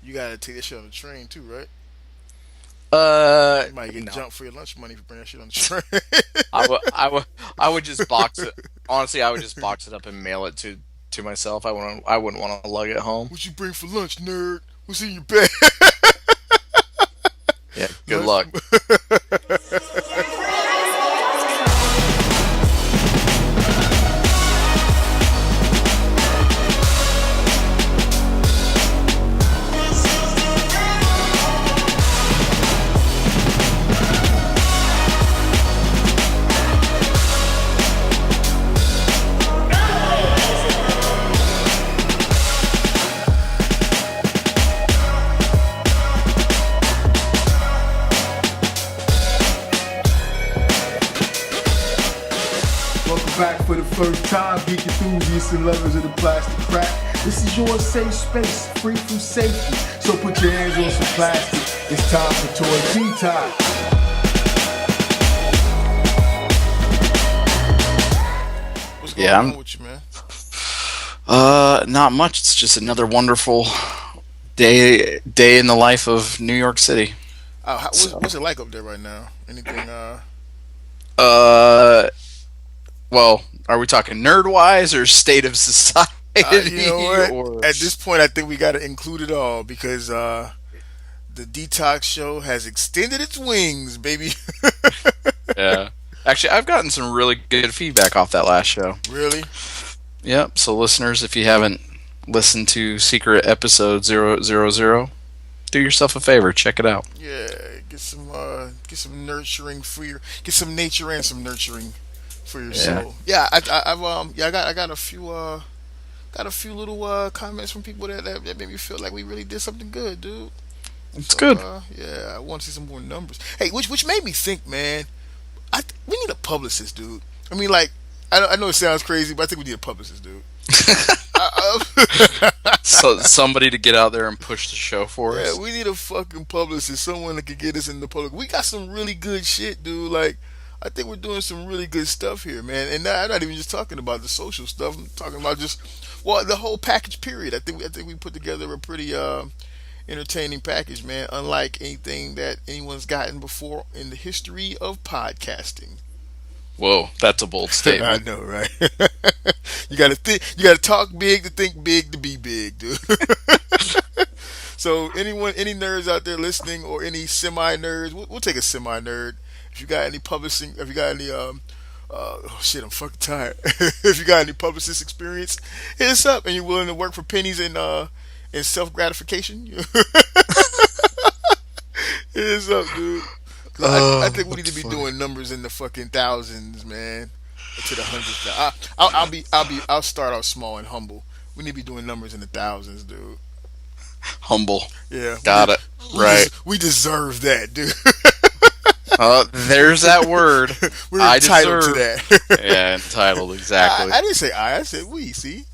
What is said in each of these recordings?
You gotta take that shit on the train too, right? You might get No. jumped for your lunch money if you bring that shit on the train. I would just box it. Honestly, I would just box it up and mail it to myself. I wouldn't want to lug it home. What you bring for lunch, nerd? What's in your bag? Yeah, good lunch. luck. Welcome back for the first time, geek enthusiasts and lovers of the plastic crack. This is your safe space, free from safety. So put your hands on some plastic. It's time for toy detox. What's Yeah, going I'm on with you, man? not much. It's just another wonderful day in the life of New York City. So, What's it like up there right now? Anything? uh, well, are we talking nerd wise or state of society You know what? or At this point, I think we got to include it all because the detox show has extended its wings, baby. yeah? Actually, I've gotten some really good feedback off that last show. Really? Yep. So, listeners, if you haven't listened to Secret Episode 000, do yourself a favor, check it out. Yeah. Get some nurturing for your, get some nature and some nurturing for your Yeah, soul. Yeah. I've yeah, I got a few got a few little comments from people that made me feel like we really did something good, dude. it's So good. yeah, I want to see some more numbers. Hey, which made me think, man. We need a publicist, dude. I mean, like, I know it sounds crazy, but I think we need a publicist, dude. So somebody to get out there and push the show for Yeah, us. we need a fucking publicist, someone that could get us in the public. We got some really good shit, dude. Like, I think we're doing some really good stuff here, man. And I'm not even just talking about the social stuff. I'm talking about just, well, the whole package. Period. I think we put together a pretty entertaining package, man. Unlike anything that anyone's gotten before in the history of podcasting. Whoa, that's a bold I statement. know, right? You gotta think. You gotta talk big to think big to be big, dude. So, any nerds out there listening, or any semi nerds, we'll take a semi nerd. If you got any publishing, if you got any oh shit, I'm fucking tired. If you got any publicist experience, hit us up. And you're willing to work for pennies and self gratification, hit us up, dude. 'Cause I think we What need the to be fuck? doing numbers in the fucking thousands, man, to the hundreds. I'll start out small and humble. We need to be doing numbers in the thousands, dude. Humble. Yeah, Got it. Right. we deserve that, dude. There's that word. We're I entitled to deserve. that. Yeah, entitled, exactly. I didn't say I said we. See?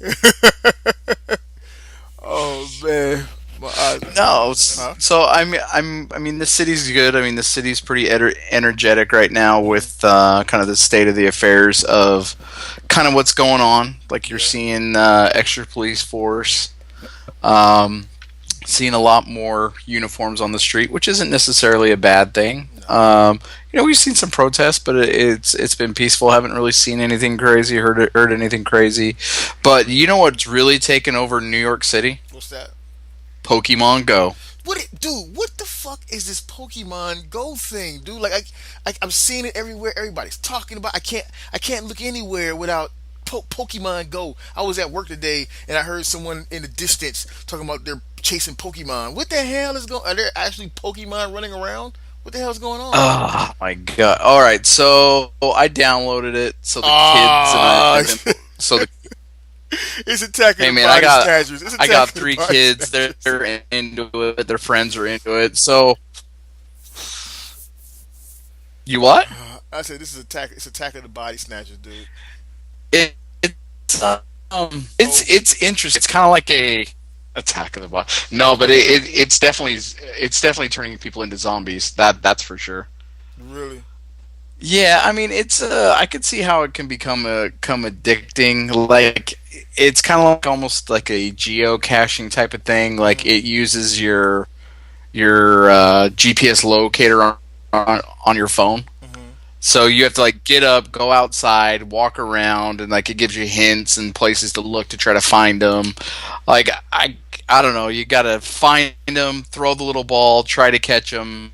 Oh man, my eyes. No, Huh? so I mean, the city's good. I mean, the city's pretty energetic right now Hmm. with kind of the state of the affairs of kind of what's going on. Like you're Yeah. seeing extra police force, um, seeing a lot more uniforms on the street, which isn't necessarily a bad thing. No. We've seen some protests, but it's been peaceful. Haven't really seen anything crazy, heard anything crazy. But you know what's really taken over New York City? What's that? Pokemon Go. Dude? What the fuck is this Pokemon Go thing, dude? Like, I'm seeing it everywhere. Everybody's talking about. I can't look anywhere without Pokemon Go. I was at work today and I heard someone in the distance talking about they're chasing Pokemon. What the hell is going? Are there actually Pokemon running around? What the hell's going on? Oh my god! All right, so I downloaded it. So the kids and I Ah, have been. So the it's attacking Hey the man, body snatchers. It's I got attacking the three body kids. snatchers. They're into it. Their friends are into it. So you what? I said this is attack. It's attacking the body snatchers, dude. It's Oh, it's interesting. It's kind of like a Attack of the Bot. No, but it's definitely turning people into zombies. That's for sure. really? Yeah, I mean, it's I could see how it can become addicting. Like it's kind of like almost like a geocaching type of thing. Like Hmm. it uses your GPS locator on your phone. Hmm. So you have to like get up, go outside, walk around, and like it gives you hints and places to look to try to find them. Like I don't know, you gotta find them, throw the little ball, try to catch them,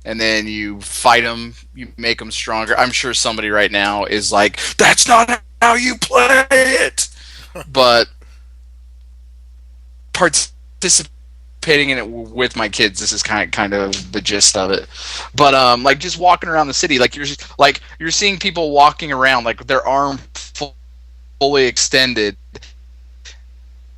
and then you fight them, you make them stronger. I'm sure somebody right now is like, "That's not how you play it," but participating in it with my kids, this is kind of the gist of it. But like just walking around the city, like you're seeing people walking around like with their arm fully extended,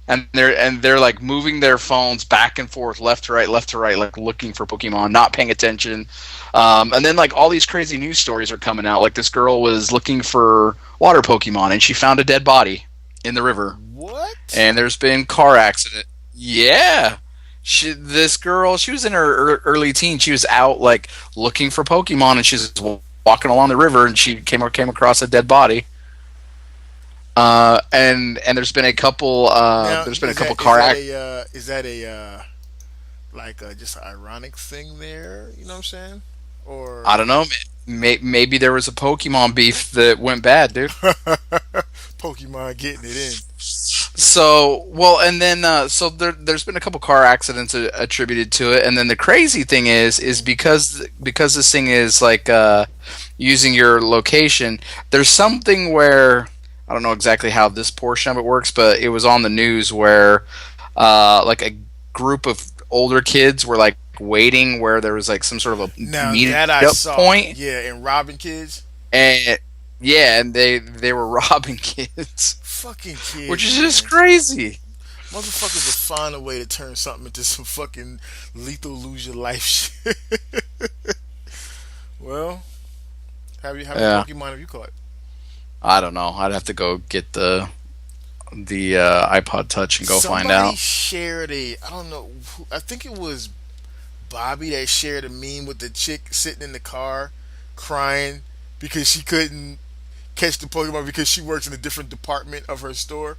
and they're like moving their phones back and forth, left to right, like looking for Pokemon, not paying attention. And then like all these crazy news stories are coming out. Like this girl was looking for water Pokemon, and she found a dead body in the river. What? And there's been car accident. Yeah. This girl, she was in her early teens. She was out like looking for Pokemon, and she's walking along the river, and she came across a dead body. And there's been a couple Now, there's been a couple car act. is that a like just an ironic thing there? You know what I'm saying? Or I don't know. Maybe there was a Pokemon beef that went bad, dude. Pokemon getting it in? So well, and then there's been a couple car accidents attributed to it, and then the crazy thing is because this thing is like using your location. There's something where I don't know exactly how this portion of it works, but it was on the news where like a group of older kids were like waiting where there was like some sort of a Now meet that I up saw, point, yeah, and robbing kids, and yeah, and they were robbing kids, fucking which kids, is just man. crazy. Motherfuckers will find a way to turn something into some fucking lethal lose your life shit. Well, how many Yeah, Pokemon have you caught? I don't know. I'd have to go get the iPod Touch and go find Somebody out. shared a, I don't know, I think it was Bobby that shared a meme with the chick sitting in the car crying because she couldn't catch the Pokemon because she works in a different department of her store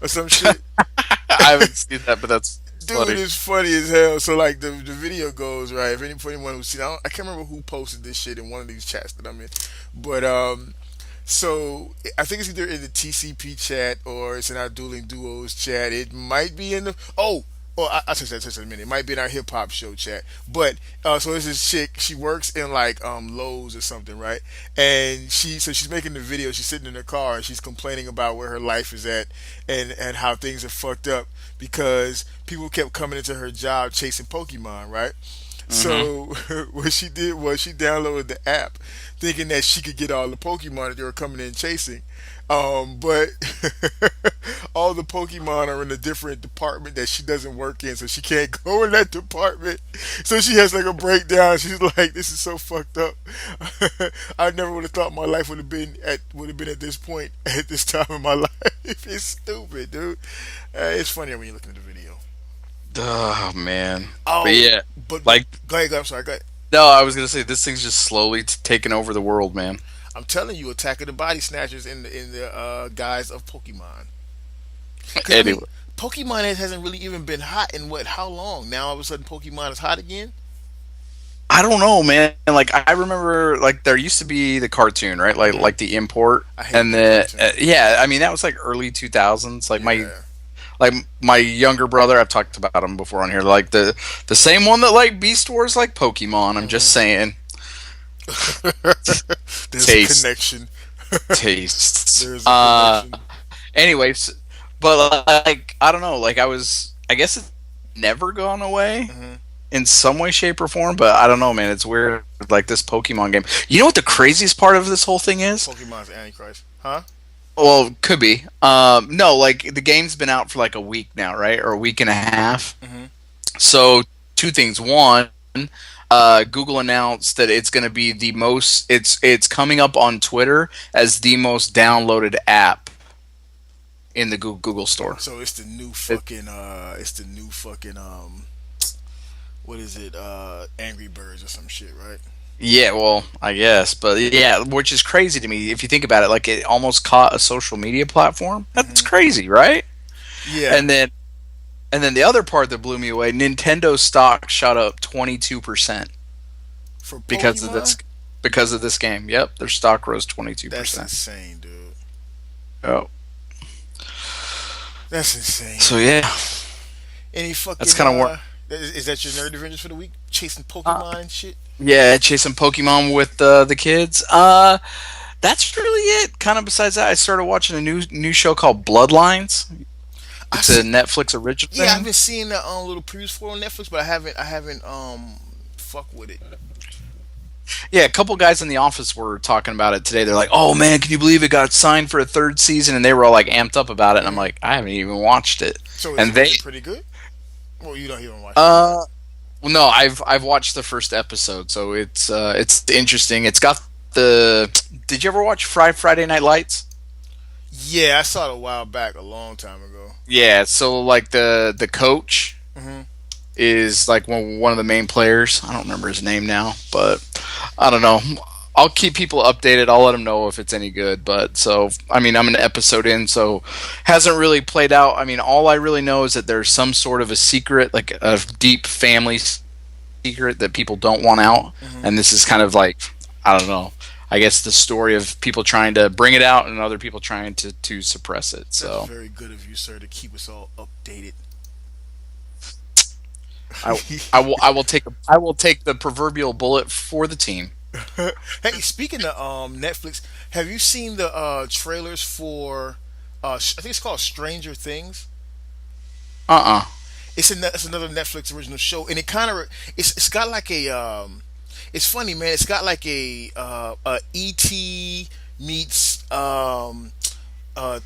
or some shit. I haven't seen that, but that's Dude funny. is funny as hell. So like the video goes right. If anyone who's seen, I can't remember who posted this shit in one of these chats that I'm in, but so I think it's either in the TCP chat or it's in our Dueling Duos chat. It might be in the I touched that in a minute. It might be in our hip hop show chat. But so there's this chick. She works in like Lowe's or something, right? And she's making the video. She's sitting in her car and she's complaining about where her life is at and how things are fucked up because people kept coming into her job chasing Pokemon, right? Hmm. So what she did was she downloaded the app, thinking that she could get all the Pokemon that they were coming in chasing. But all the Pokemon are in a different department that she doesn't work in, so she can't go in that department. So she has like a breakdown. She's like, "This is so fucked up. I never would have thought my life would have been at this point at this time in my life. It's stupid, dude. It's funnier when you look at the video. Oh man, but Oh, yeah, but like go ahead, go. I'm sorry, go ahead. no, I was gonna say this thing's just slowly taking over the world, man. I'm telling you, Attack of the Body Snatchers in the guise of Pokemon. Because I mean, Anyway, Pokemon hasn't really even been hot in what? How long? Now all of a sudden, Pokemon is hot again. I don't know, man. Like I remember, like there used to be the cartoon, right? Hmm. Like the import, I hate and that the cartoon. yeah. I mean, that was like early 2000s. Yeah. Like my younger brother, I've talked about him before on here. Like the same one that like Beast Wars, like Pokemon. I'm just Hmm. saying, There's a taste connection. tastes. There's a connection. Anyways, but like I don't know. Like I guess it's never gone away Hmm. in some way, shape, or form. But I don't know, man. It's weird. Like this Pokemon game. You know what the craziest part of this whole thing is? Pokemon's Antichrist, huh? Well, could be. No, like the game's been out for like a week now, right, or a week and a half. Hmm. So two things. One, Google announced that it's going to be the most. It's coming up on Twitter as the most downloaded app in the Google store. So it's the new It, fucking it's the new fucking what is it? Angry Birds or some shit, right? Yeah, well, I guess, but yeah, which is crazy to me if you think about it. Like, it almost caught a social media platform. That's Hmm. crazy, right? Yeah, And then, and then the other part that blew me away: Nintendo stock shot up 22% for because of Pokemon, this, because of this game. Yep, their stock rose twenty two that's percent. insane, dude. Oh, That's insane, so man. yeah, Any that's fucking kind of is that your nerd adventures for the week? Chasing uh, Pokemon and shit. yeah, chasing Pokemon with the kids. That's really it. Kind of besides that, I started watching a new show called Bloodlines. I It's a see. Netflix original Yeah, I've thing. been seeing the little previews for it on Netflix, but I haven't fuck with it. Yeah, a couple guys in the office were talking about it today. They're like, "Oh man, can you believe it got signed for a third season?" And they were all like amped up about it. And I'm Hmm. like, I haven't even watched it. So And is they, it pretty good? Well, you don't even watch it, right? well, no, I've watched the first episode, so it's interesting. It's got the. Did you ever watch Friday Night Lights? Yeah, I saw it a while back, a long time ago. Yeah, so like the coach Hmm. is like one of the main players. I don't remember his name now, but I don't know. I'll keep people updated. I'll let them know if it's any good. But so, I mean, I'm an episode in, so hasn't really played out. I mean, all I really know is that there's some sort of a secret, like a deep family secret that people don't want out, Hmm. and this is kind of like, I don't know. I guess the story of people trying to bring it out and other people trying to suppress it. That's So very good of you, sir, to keep us all updated. I I will take the proverbial bullet for the team. Hey, speaking of Netflix, have you seen the trailers for I think it's called Stranger Things? Uh-uh. It's another Netflix original show, and it's got like a it's funny, man. It's got like a ET meets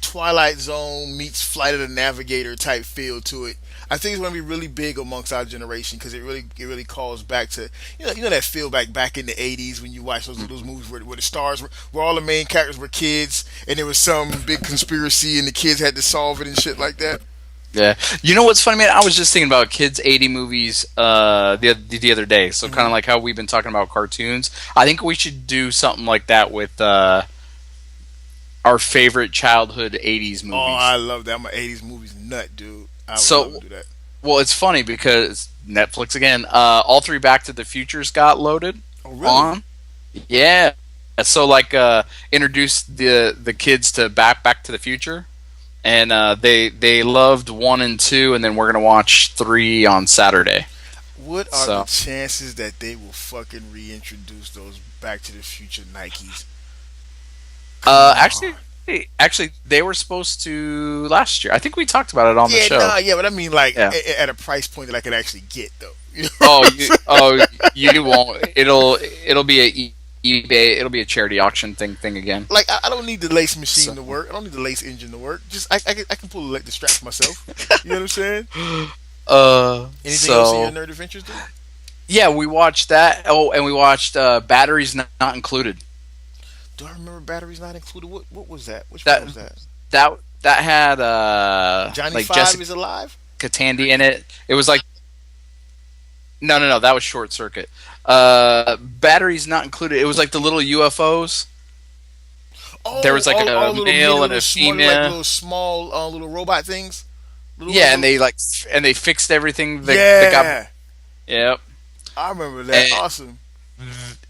Twilight Zone meets Flight of the Navigator type feel to it. I think it's going to be really big amongst our generation because it really calls back to you know that feel back in the '80s when you watch those movies where the stars where all the main characters were kids and there was some big conspiracy and the kids had to solve it and shit like that. Yeah. You know what's funny, man? I was just thinking about kids 80 movies the other day. So kind Hmm. of like how we've been talking about cartoons. I think we should do something like that with our favorite childhood 80s Oh, I movies. love that. I'm an '80s movies nut, dude. I would love to So, do that. well, it's funny because Netflix again, all three Back to the Futures got loaded Oh, really? on. Yeah. So like introduce the kids to Back to the Future. And they loved one and two, and then we're gonna watch three on Saturday. What are the So chances that they will fucking reintroduce those Back to the Future Nikes? Come actually, on. they were supposed to last year. I think we talked about it on the Yeah, show. nah, yeah, but I mean, like, Yeah. at a price point that I could actually get, though. You know Oh, what I'm you saying? you won't. It'll be eBay. It'll be a charity auction thing again. Like, I don't need the lace machine So, to work. I don't need the lace engine to work. Just, I can pull the straps myself. You know what I'm saying? Anything else in your so nerd adventures, dude? yeah, we watched that. Oh, and we watched Batteries Not Included. Do I remember batteries not included? What was that? Which one That was that? that had Johnny like Five Jessica is alive? Tandy in it. It was like no, that was Short Circuit. Batteries Not Included. It was like the little UFOs. There Oh, was like all a little mini, male and little a small, like female. little small, little robot things. Yeah, and Little. they fixed everything that got. Yeah, Yep, I remember that. and, Awesome.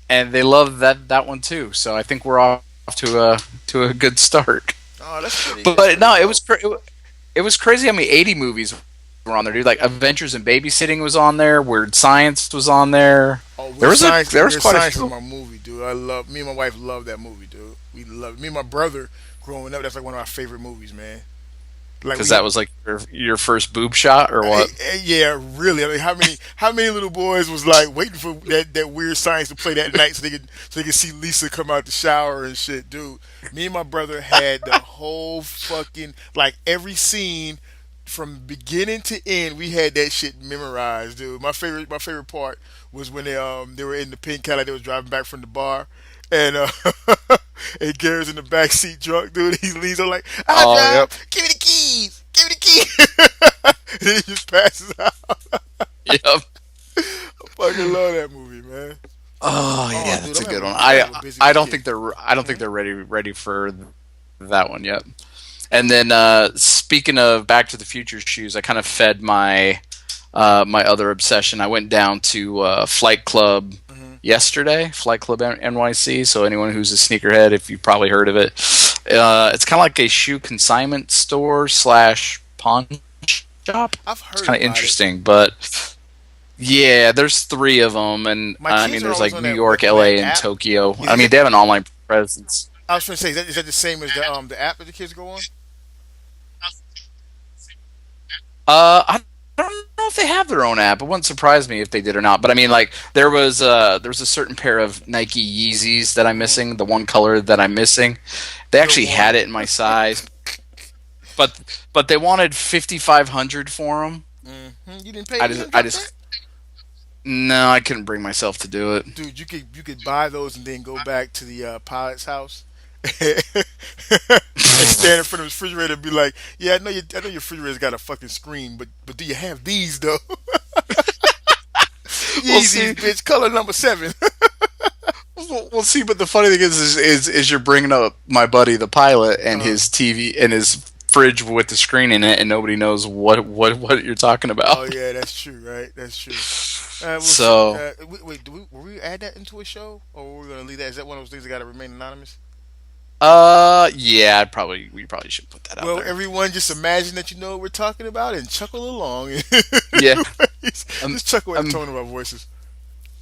and they loved that one too. So I think we're off to a good start. Oh, that's But pretty no, dope. it was crazy how many 80 movies were on there, dude. Like Adventures in Babysitting was on there. Weird Science was on there. Oh, There was Weird quite a Science is few my movie, dude. Me and my wife love that movie, dude. We love me and my brother growing up. That's like one of our favorite movies, man. Like because we, that was like your first boob shot or what? yeah, really. I mean, how many little boys was like waiting for that Weird Science to play that night so they could see Lisa come out the shower and shit, dude. Me and my brother had the whole fucking like every scene from beginning to end. We had that shit memorized, dude. My favorite part was when they were in the pink Cadillac. They was driving back from the bar, and and Garrett's in the back seat drunk, dude. He leaves. I'm like, I Oh, drive. yep, Give me the keys. Give me the keys. And he just passes out. yep. I fucking love that movie, man. Oh Oh, yeah, dude, that's I'm a good having one. I'm having a busy I don't weekend. think they're ready for that one yet. And then speaking of Back to the Future shoes, I kind of fed my other obsession. I went down to Flight Club Hmm. yesterday, Flight Club NYC. So anyone who's a sneakerhead, if you've probably heard of it, it's kind of like a shoe consignment store slash pawn shop. I've It's heard kind of about it. interesting, but yeah, there's three of them, and My I kids mean, are there's always like on New that York, on that LA, and app. Tokyo. Is I it, mean, they have an online presence. I was trying to say, is that the same as the app that the kids go on? I don't know if they have their own app. It wouldn't surprise me if they did or not. But I mean, like there was a certain pair of Nike Yeezys that I'm Hmm. missing, the one color that I'm missing. They The actually one. had it in my size, but they wanted 5,500 for them. You didn't pay. I You just didn't I drop that, just no, I couldn't bring myself to do it. dude. You could buy those and then go back to the pilot's house. And stand in front of his refrigerator and be like, "Yeah, I know your refrigerator's got a fucking screen, but do you have these though? We'll Yeezys, see. bitch, color number 7." We'll see. But the funny thing is you're bringing up my buddy the pilot and uh, his TV and his fridge with the screen in it, and nobody knows what you're talking oh about. yeah, that's true, right? That's true. We'll see. So Wait, were we add that into a show, or were we gonna leave that? Is that one of those things that gotta remain anonymous? yeah, we probably should put that out Well, there. everyone, just imagine that you know what we're talking about and chuckle along. Yeah. Um, Just chuckle at the um, tone of our voices.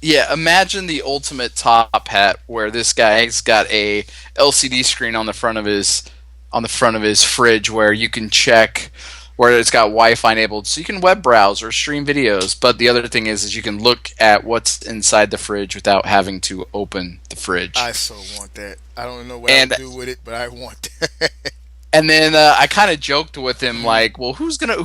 yeah, imagine the ultimate top hat where this guy's got a LCD screen on the front of his fridge where you can check where it's got Wi-Fi enabled, so you can web browse or stream videos. But the other thing is you can look at what's inside the fridge without having to open the fridge. I so want that. I don't know what I And would do with it, but I want that. then I kind of joked with him like, "Well, who's gonna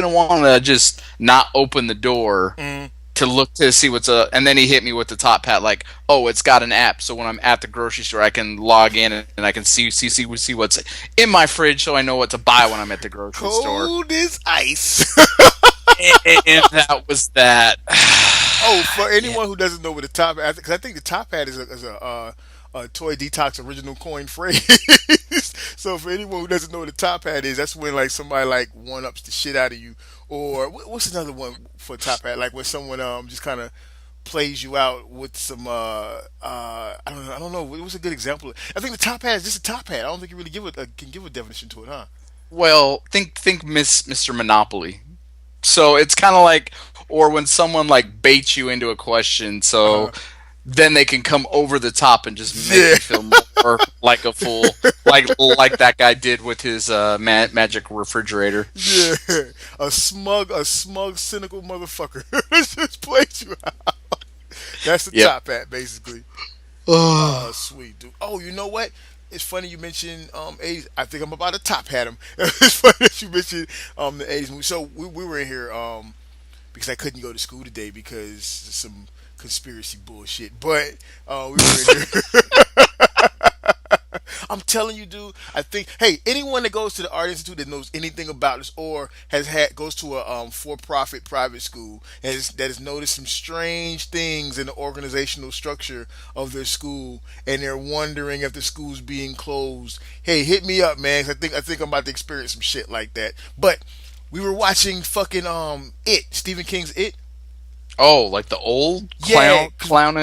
want to just not open the door Mm. to look to see what's up?" And then he hit me with the top hat, like, "Oh, it's got an app, so when I'm at the grocery store, I can log in and I can see what's in my fridge, so I know what to buy when I'm at the grocery store." Cold as ice. And that was that. Oh, for Yeah. anyone who doesn't know what the top hat, because I think the top hat is a Toy Detox original coin phrase. So for anyone who doesn't know what the top hat is, that's when like somebody like one ups the shit out of you, or what's another one for top hat? Like when someone just kind of plays you out with some I don't know. It was a good example. I think the top hat is just a top hat. I don't think you really can give a definition to it, huh? Well, think Mr. Monopoly. So it's kind of like, or when someone like baits you into a question, Uh, so then they can come over the top and just make yeah, you feel more like a fool, like that guy did with his magic refrigerator. yeah. A smug, cynical motherfucker. Just plays you out. That's the Yep. top hat, basically. Oh, Oh. sweet dude. Oh, you know what? It's funny you mentioned 80s. I think I'm about to top hat him. It's funny that you mentioned the 80s movie. So we were in here because I couldn't go to school today because of some conspiracy bullshit. But we were in here. I'm telling you, dude. I think, hey, anyone that goes to the Art Institute that knows anything about this or has had goes to a for-profit private school that has noticed some strange things in the organizational structure of their school, and they're wondering if the school's being closed. Hey, hit me up, man. 'Cause I think I'm about to experience some shit like that. But we were watching fucking Stephen King's It. Oh, like the old Yeah, clown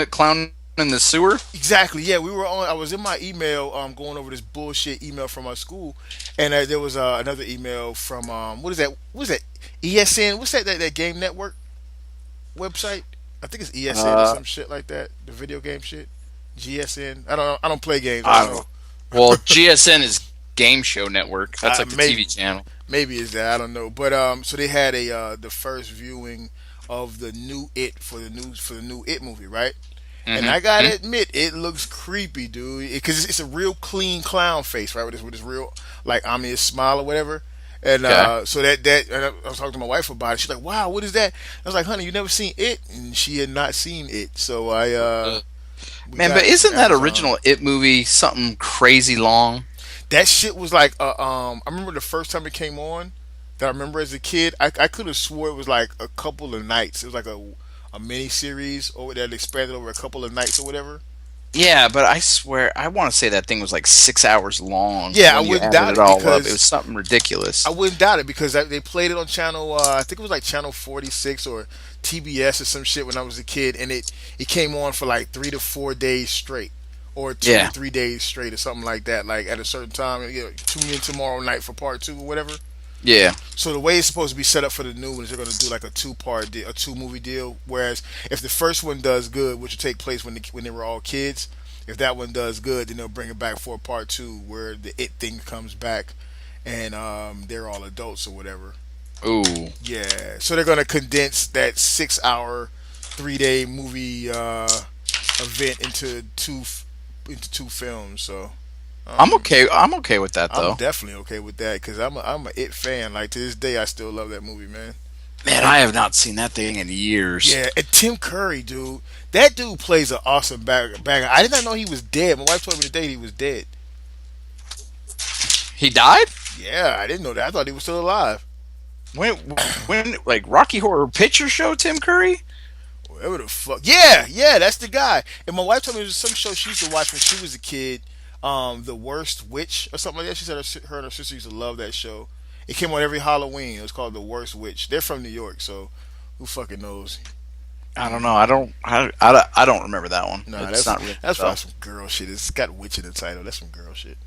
in the sewer. exactly. Yeah, we were on. I was in my email, going over this bullshit email from our school, and there was another email from what is that? What is that? ESN? What's that game network website? I think it's ESN or Uh, some shit like that. The video game shit. GSN. I don't know. I don't play games. I I don't don't know. know. Well, GSN is Game Show Network. That's like the Maybe TV channel. it's that. I don't know. But so they had the first viewing of the new It for the new It movie, right? And I gotta Hmm. admit, it looks creepy, dude. Because it's a real clean clown face, right? With this real like ominous smile or whatever. And Okay. so that and I was talking to my wife about it. She's like, "Wow, what is that?" I was like, "Honey, you never seen it?" And she had not seen it. So we Man, got but it from isn't that Amazon. original It movie something crazy long? That shit was like I remember the first time it came on. That I remember as a kid, I could have swore it was like a couple of nights. It was like a mini series or that expanded over a couple of nights or whatever. Yeah, but I swear, I want to say that thing was like 6 hours long Yeah, I when you wouldn't added doubt it it all up. It because was something ridiculous. I wouldn't doubt it because they played it on channel. I think it was like channel 46 or TBS or some shit when I was a kid, and it came on for like 3 to 4 days straight, or two to Yeah, 3 days straight, or something like that. Like at a certain time, tune in tomorrow night for part two or whatever. yeah. So the way it's supposed to be set up for the new one is they're going to do like a a 2 movie deal. Whereas if the first one does good, which will take place when they were all kids, if that one does good, then they'll bring it back for a part two where the it thing comes back, and they're all adults or whatever. Ooh, Yeah, so they're going to condense that 6 hour, 3 day movie event into two films. So I'm um, okay. I'm okay with that I'm though. definitely okay with that because I'm a It fan. Like to this day, I still love that movie, man. Man, I have not seen that thing in years. Yeah, and Tim Curry, dude, that dude plays an awesome banger. I did not know he was dead. My wife told me today he was dead. He died? Yeah, I didn't know that. I thought he was still alive. When like Rocky Horror Picture Show Tim Curry? Whatever the fuck. Yeah, yeah, that's the guy. And my wife told me it was some show she used to watch when she was a kid. The Worst Witch or something like that. She said her and her sister used to love that show. It came on every Halloween. It was called The Worst Witch. They're from New York, so who fucking knows? I don't know. I don't remember that one. Nah, It's not really that's so. probably some girl shit. It's got witch in the title. That's some girl shit.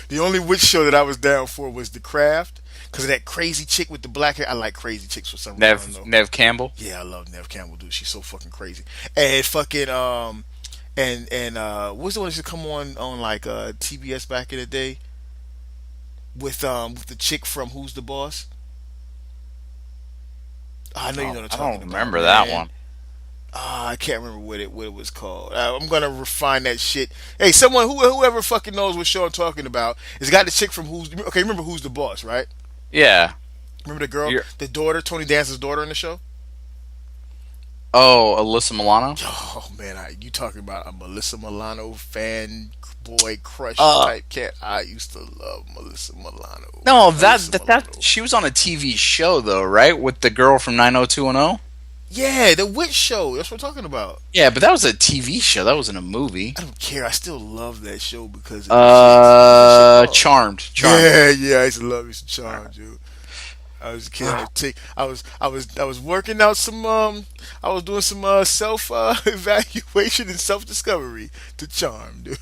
The only witch show that I was down for was The Craft because of that crazy chick with the black hair. I like crazy chicks for some reason. I don't know. Nev Campbell. Yeah, I love Nev Campbell, dude. She's so fucking crazy. And fucking what's the one that used to come on like TBS back in the day with the chick from Who's the Boss? I know you know what I I'm talking don't about, remember that man. one. I can't remember what it was called. I'm gonna refine that shit. Hey, someone whoever fucking knows what show I'm talking about, it's got the chick from Who's. Okay, remember Who's the Boss, right? Yeah. Remember the girl, You're, the daughter, Tony Danza's daughter in the show. oh, Alyssa Milano. Oh man, you talking about a Melissa Milano fan boy crush Uh, type cat? I used to love Melissa Milano. no, Melissa that Milano. she was on a TV show though, right? With the girl from 90210. Yeah, the witch show. That's what I'm talking about. Yeah, but that was a TV show. That wasn't a movie. I don't care. I still love that show because of the shit. What's that Charmed. shit Charmed. called? Yeah, I used to love me some Charm, dude. I was a kid. I was working out some. I was doing some self evaluation and self discovery to Charm, dude.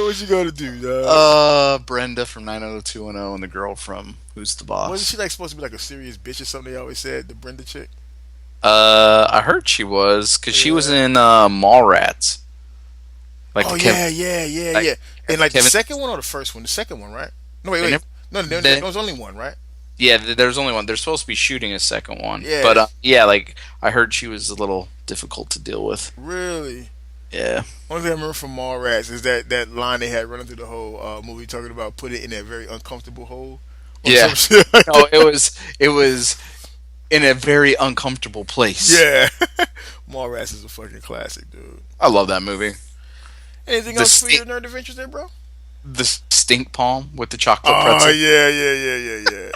What you gonna do, dog? Brenda from 90210 and the girl from Who's the Wasn't Boss? she like supposed to be like a serious bitch or something? They always said the Brenda chick. I heard she was because she was Yeah. in Mallrats. Like Oh the yeah, yeah, yeah, like yeah. And like the Kevin. second one or the first one? The second one, right? No, wait, They wait. never, No, they, there was only one, right? yeah, there's only one. They're supposed to be shooting a second one, Yeah. but yeah, like I heard she was a little difficult to deal with. Really? Yeah, Only thing I remember from Mallrats is that line they had running through the whole movie talking about put it in that very uncomfortable hole. Or yeah. some shit like No, that. it was in a very uncomfortable place. Yeah. Mallrats is a fucking classic, dude. I love that movie. Anything The else for your stink, nerd adventures there, bro? the stink palm with the chocolate Oh pretzel. yeah, yeah, yeah, yeah.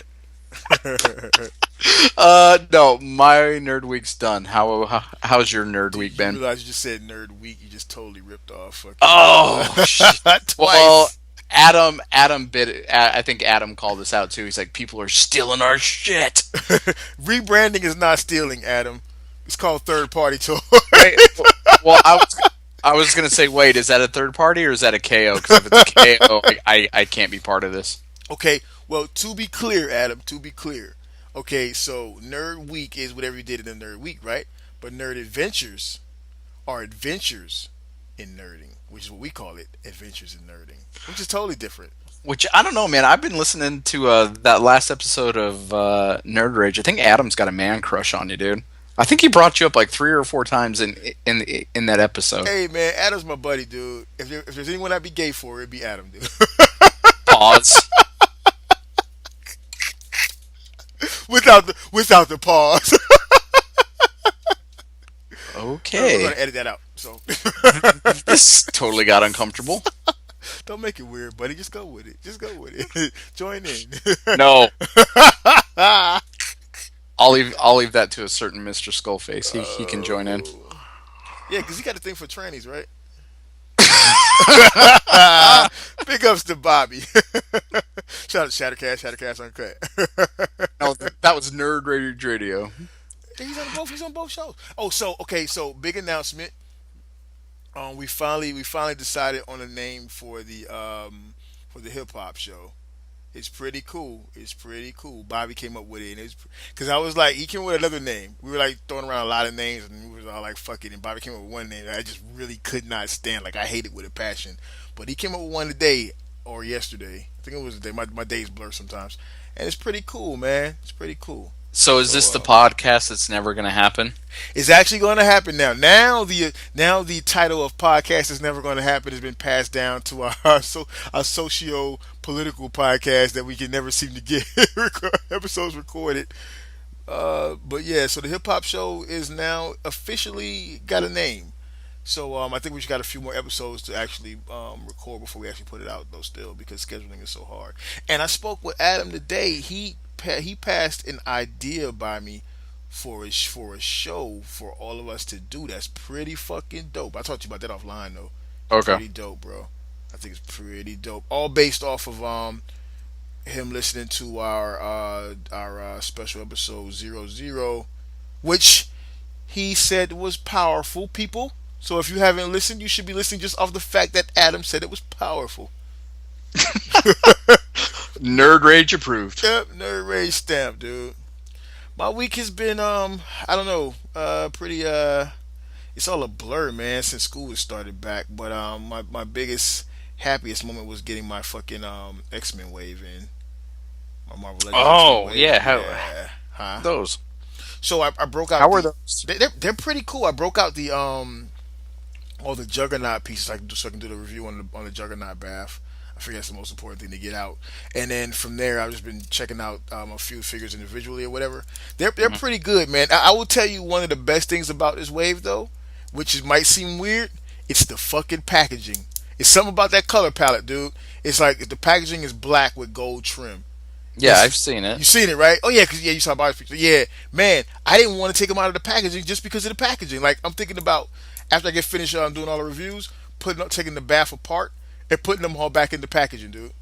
No, my nerd week's done. How's your nerd Dude, week you been? realize you just said nerd week. You just totally ripped off fucking Oh, shit. twice. Well, Adam bit it. I think Adam called this out too. He's like, people are stealing our shit. Rebranding is not stealing, Adam. It's called third party toy. Wait, well, I was gonna say, wait, is that a third party or is that a KO? Because if it's a KO, I can't be part of this. Okay, well, to be clear, Adam, to be clear. Okay, so Nerd Week is whatever you did in the Nerd Week, right? But Nerd Adventures are adventures in nerding, which is what we call it, adventures in nerding, which is totally different. Which I don't know, man. I've been listening to that last episode of Nerd Rage. I think Adam's got a man crush on you, dude. I think he brought you up like 3 or 4 times in that episode. Hey, man, Adam's my buddy, dude. If there's anyone I'd be gay for, it'd be Adam, dude. Pause. without the pause. We're Okay. gonna edit that out. So This totally got uncomfortable. Don't make it weird, buddy. Just go with it. Just go with it. Join in. No, I'll leave that to a certain Mr. Skullface. He can join in. Yeah, because he got a thing for trannies, right? Big ups to Bobby. Shout out to Shattercast Uncut. No, that was Nerd Radio. He's on both shows. Oh, so okay, so big announcement. We finally decided on a name for the hip hop show. It's pretty cool. It's pretty cool. Bobby came up with it, and it's because I was like, he came up with another name. We were like throwing around a lot of names, and we was all like, "Fuck it." And Bobby came up with one name that I just really could not stand. Like I hate it with a passion. But he came up with one today or yesterday. I think it was today. My days blur sometimes, and it's pretty cool, man. It's pretty cool. So is this the podcast that's never going to happen? It's actually going to happen now. Now the title of podcast is never going to happen has been passed down to our socio political podcast that we can never seem to get episodes recorded. But yeah, so the hip hop show is now officially got a name. So I think we just got a few more episodes to actually record before we actually put it out though. Still, because scheduling is so hard. And I spoke with Adam today. He passed an idea by me for a show for all of us to do. That's pretty fucking dope. I talked to you about that offline though. Okay. Pretty dope, bro. I think it's pretty dope. All based off of him listening to our special episode 00, which he said was powerful, people. So if you haven't listened, you should be listening just off the fact that Adam said it was powerful. Nerd Rage approved. Yep, Nerd Rage stamp, dude. My week has been I don't know, pretty it's all a blur, man, since school has started back. But my biggest happiest moment was getting my fucking X-Men wave in. My Marvel Legends Oh, X-Men wave. yeah, Yeah. Huh? Those. So I broke out. How were those? They're pretty cool. I broke out the all the Juggernaut pieces so I can do the review on the Juggernaut BAF. I figure that's the most important thing to get out. And then from there, I've just been checking out a few figures individually or whatever. They're pretty good, man. I will tell you one of the best things about this wave, though, might seem weird. It's the fucking packaging. It's something about that color palette, dude. It's like the packaging is black with gold trim. Yeah, I've seen it. You've seen it, right? Oh, yeah, because you saw Bobby's picture. Yeah, man, I didn't want to take them out of the packaging just because of the packaging. Like, I'm thinking about, after I get finished doing all the reviews, taking the BAF apart and putting them all back in the packaging, dude.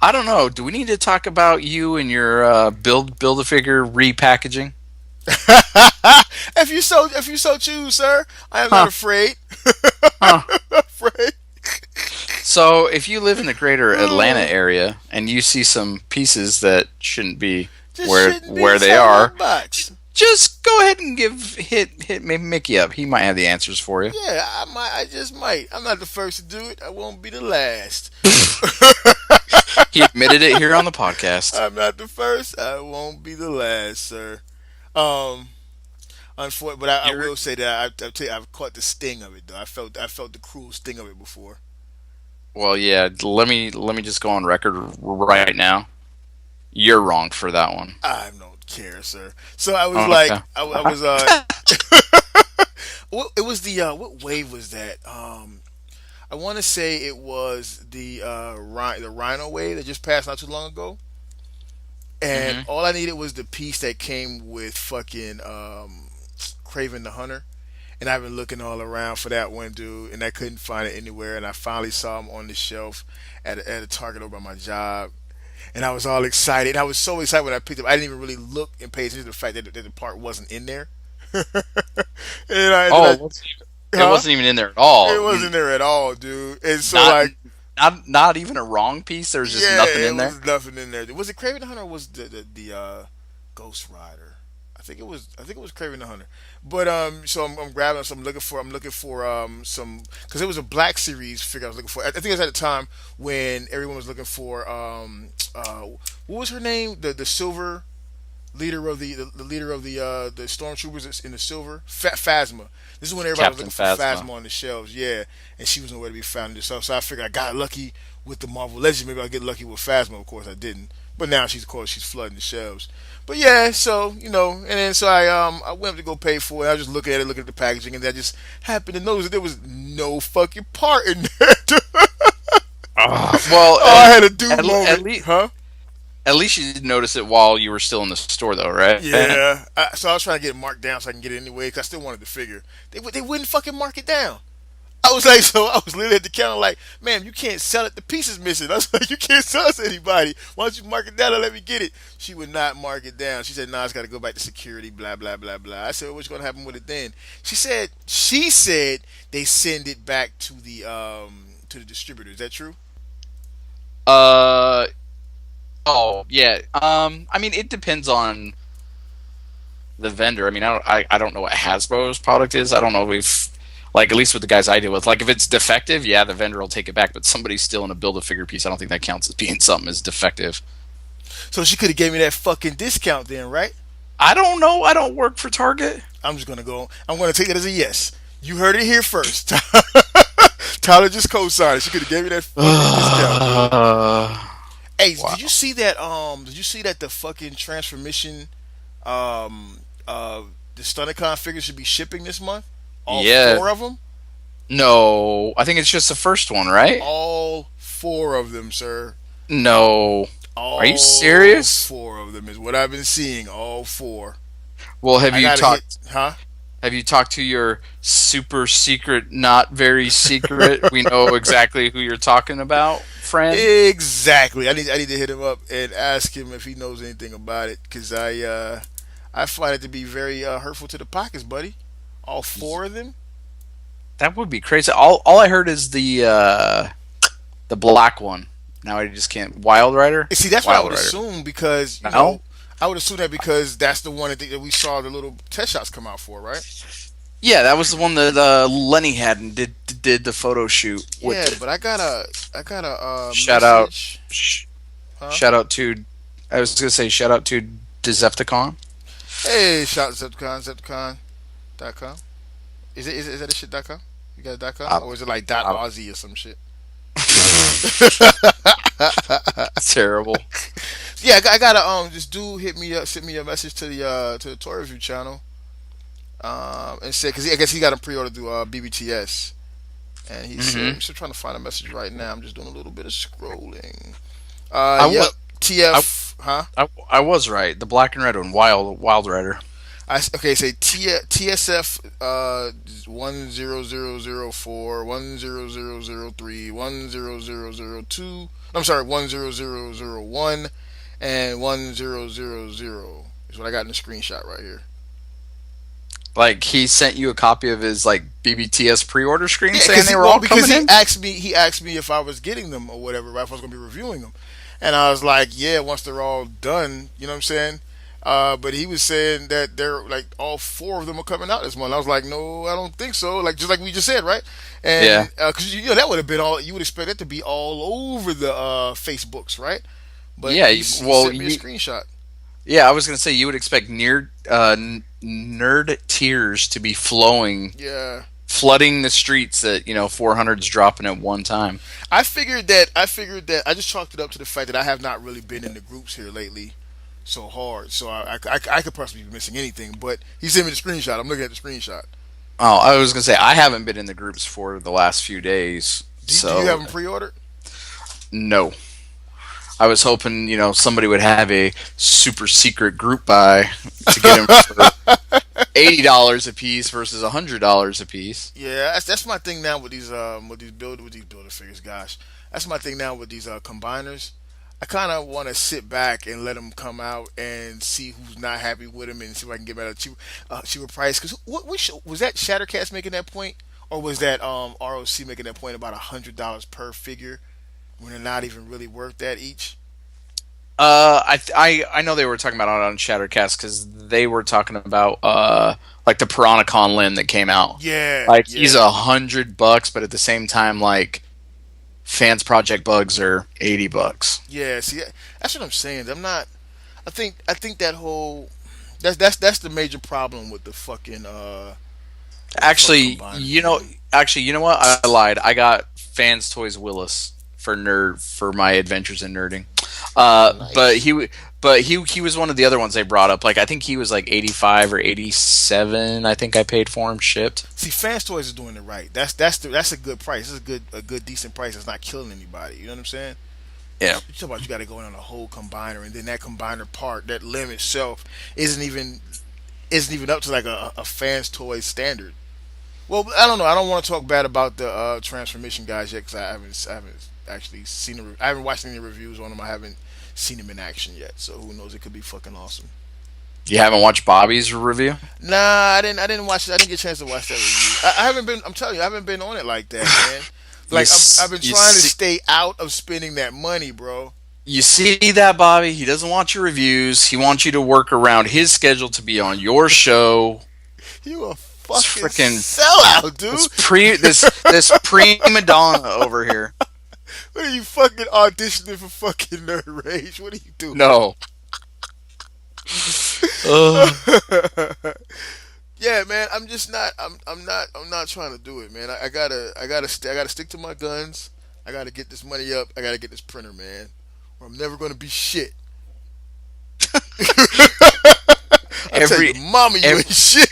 I don't know. Do we need to talk about you and your Build-A-Figure repackaging? If you so choose, sir, I am not afraid. Afraid. So, if you live in the greater Atlanta area and you see some pieces that shouldn't be where they are, box. Just go ahead and hit Mickey up. He might have the answers for you. Yeah, I just might. I'm not the first to do it. I won't be the last. He admitted it here on the podcast. I'm not the first. I won't be the last, sir. Unfortunately, but I will say that I've caught the sting of it though. I felt the cruel sting of it before. Well, yeah. Let me just go on record right now. You're wrong for that one. I don't care, sir. So I was Okay. I was it was the what wave was that? I want to say it was the Rhino wave that just passed not too long ago. And all I needed was the piece that came with fucking Kraven the Hunter. And I've been looking all around for that one, dude, and I couldn't find it anywhere. And I finally saw him on the shelf at a Target over by my job. And I was all excited. I was so excited when I picked it up. I didn't even really look and pay attention to the fact that the part wasn't in there. It wasn't even in there at all. It wasn't there at all, dude. And so not even a wrong piece. There's just nothing in there. There was nothing in there. Was it Kraven the Hunter or was the Ghost Rider? I think it was Kraven the Hunter. But so I'm grabbing. So I'm looking for some, because it was a Black Series figure I was looking for. I think it was at the time when everyone was looking for what was her name? The silver leader of the leader of the stormtroopers in the silver, Phasma. This is when everybody was looking for Phasma on the shelves. Yeah, and she was nowhere to be found. So I figured I got lucky with the Marvel Legends. Maybe I'll get lucky with Phasma. Of course, I didn't. But now she's flooding the shelves. But yeah, so and then so I went up to go pay for it. I was just looking at the packaging, and I just happened to notice that there was no fucking part in there. Well, Oh, I had a dude at, moment, least huh? at least you did notice it while you were still in the store, though, right? Yeah. So I was trying to get it marked down so I can get it anyway because I still wanted the figure. They wouldn't fucking mark it down. I was like, so I was literally at the counter like, ma'am, you can't sell it. The piece is missing. I was like, you can't sell it to anybody. Why don't you mark it down and let me get it? She would not mark it down. She said, nah, it's got to go back to security, blah, blah, blah, blah. I said, well, what's going to happen with it then? She said they send it back to the distributor. Is that true? Uh, oh yeah. I mean, it depends on the vendor. I mean, I don't know what Hasbro's product is. I don't know if, like, at least with the guys I deal with, like, if it's defective, yeah, the vendor will take it back. But somebody's still in a Build-A-Figure piece, I don't think that counts as being something as defective. So she could have gave me that fucking discount then, right? I don't know. I don't work for Target. I'm just gonna go. I'm gonna take it as a yes. You heard it here first. Tyler just co-signed. She could have gave me that fucking discount. Hey, Wow. did you see that? Did you see that the fucking transformation, the StunnerCon figures should be shipping this month? All Yeah. four of them. No, I think it's just the first one, right? All four of them, sir. No. All Are you serious? Four of them is what I've been seeing. All four. Well, I gotta hit, huh? have you talked to your super secret, not very secret, we know exactly who you're talking about, friend? Exactly. I need to hit him up and ask him if he knows anything about it because I find it to be very hurtful to the pockets, buddy. All four of them. That would be crazy. All I heard is the black one. Now I just can't. Wild Rider? See, that's what I Wild would Rider. assume because you No? know I would assume that because that's the one that we saw the little test shots come out for, right? Yeah, that was the one that Lenny had and did the photo shoot with. Yeah, but I got a Shout out. message. Huh? Shout out to. I was gonna say shout out to Decepticon. Hey, shout Zepticon.com. Is that a shit.com? You got a .com or is it like .Aussie or some shit? Terrible. Yeah, I gotta this dude hit me up, sent me a message to the toy review channel, and said because I guess he got a pre-order through BBTS, and he said I'm still trying to find a message right now. I'm just doing a little bit of scrolling. Yep, TF, huh? I was right. The black and red one, Wild Rider. Okay, say TSF 10004 10003 10002. I'm sorry, 10001 and 1000 is what I got in the screenshot right here. Like he sent you a copy of his like BBTS pre-order screen Yeah, saying they were all because coming in. he asked me if I was getting them or whatever, right, if I was going to be reviewing them, and I was like, yeah, once they're all done, you know what I'm saying. But he was saying that they're like all four of them are coming out this month. I was like, no, I don't think so. Like just like we just said, right? And Yeah. because you know that would have been all you would expect that to be all over the Facebooks, right? But Yeah, he sent me a screenshot. Yeah, I was gonna say you would expect nerd tears to be flowing, Yeah. flooding the streets that 400's dropping at one time. I figured that I just chalked it up to the fact that I have not really been in the groups here lately so hard. So I could possibly be missing anything. But he sent me the screenshot. I'm looking at the screenshot. Oh, I was gonna say I haven't been in the groups for the last few days. Do So you have them pre-ordered? no, I was hoping somebody would have a super secret group buy to get them for $80 a piece versus $100 a piece. Yeah, that's my thing now with these builder figures. Gosh, that's my thing now with these combiners. I kind of want to sit back and let them come out and see who's not happy with them and see if I can get at a cheaper price. Because was that Shattercast making that point, or was that ROC making that point about $100 per figure when they're not even really worth that each? I know they were talking about it on Shattercast because they were talking about like the Piranacon limb that came out. Yeah, like yeah. he's $100, but at the same time, like Fans Project Bugs are $80. Yeah, see, that's what I'm saying. I'm not. I think that whole that's the major problem with the fucking. Actually, combined you know what? I lied. I got Fans Toys Willis for my adventures in nerding. Nice. But but he was one of the other ones they brought up. Like I think he was like 85 or 87. I think I paid for him shipped. See, Fans Toys is doing it right. That's a good price. It's a good decent price. It's not killing anybody. You know what I'm saying? Yeah. You talk about you got to go in on a whole combiner, and then that combiner part, that limb itself, isn't even up to like a Fans Toys standard. Well, I don't know. I don't want to talk bad about the transformation guys yet because I haven't actually seen I haven't watched any reviews on them. I haven't seen them in action yet. So who knows? It could be fucking awesome. You haven't watched Bobby's review? Nah, I didn't watch it. I didn't get a chance to watch that review. I haven't been. I'm telling you, I haven't been on it like that, man. Like I've been You trying to see, stay out of spending that money, bro. you see that, Bobby? He doesn't want your reviews. He wants you to work around his schedule to be on your show. You a This fucking freaking sellout, dude. this prima donna over here. What are you fucking auditioning for fucking Nerd Rage? What are you doing? No. Uh, Yeah, man. I'm just not. I'm not trying to do it, man. I gotta stick to my guns. I gotta get this money up. I gotta get this printer, man. Or I'm never gonna be shit. I tell every, you, mama, you every ain't shit.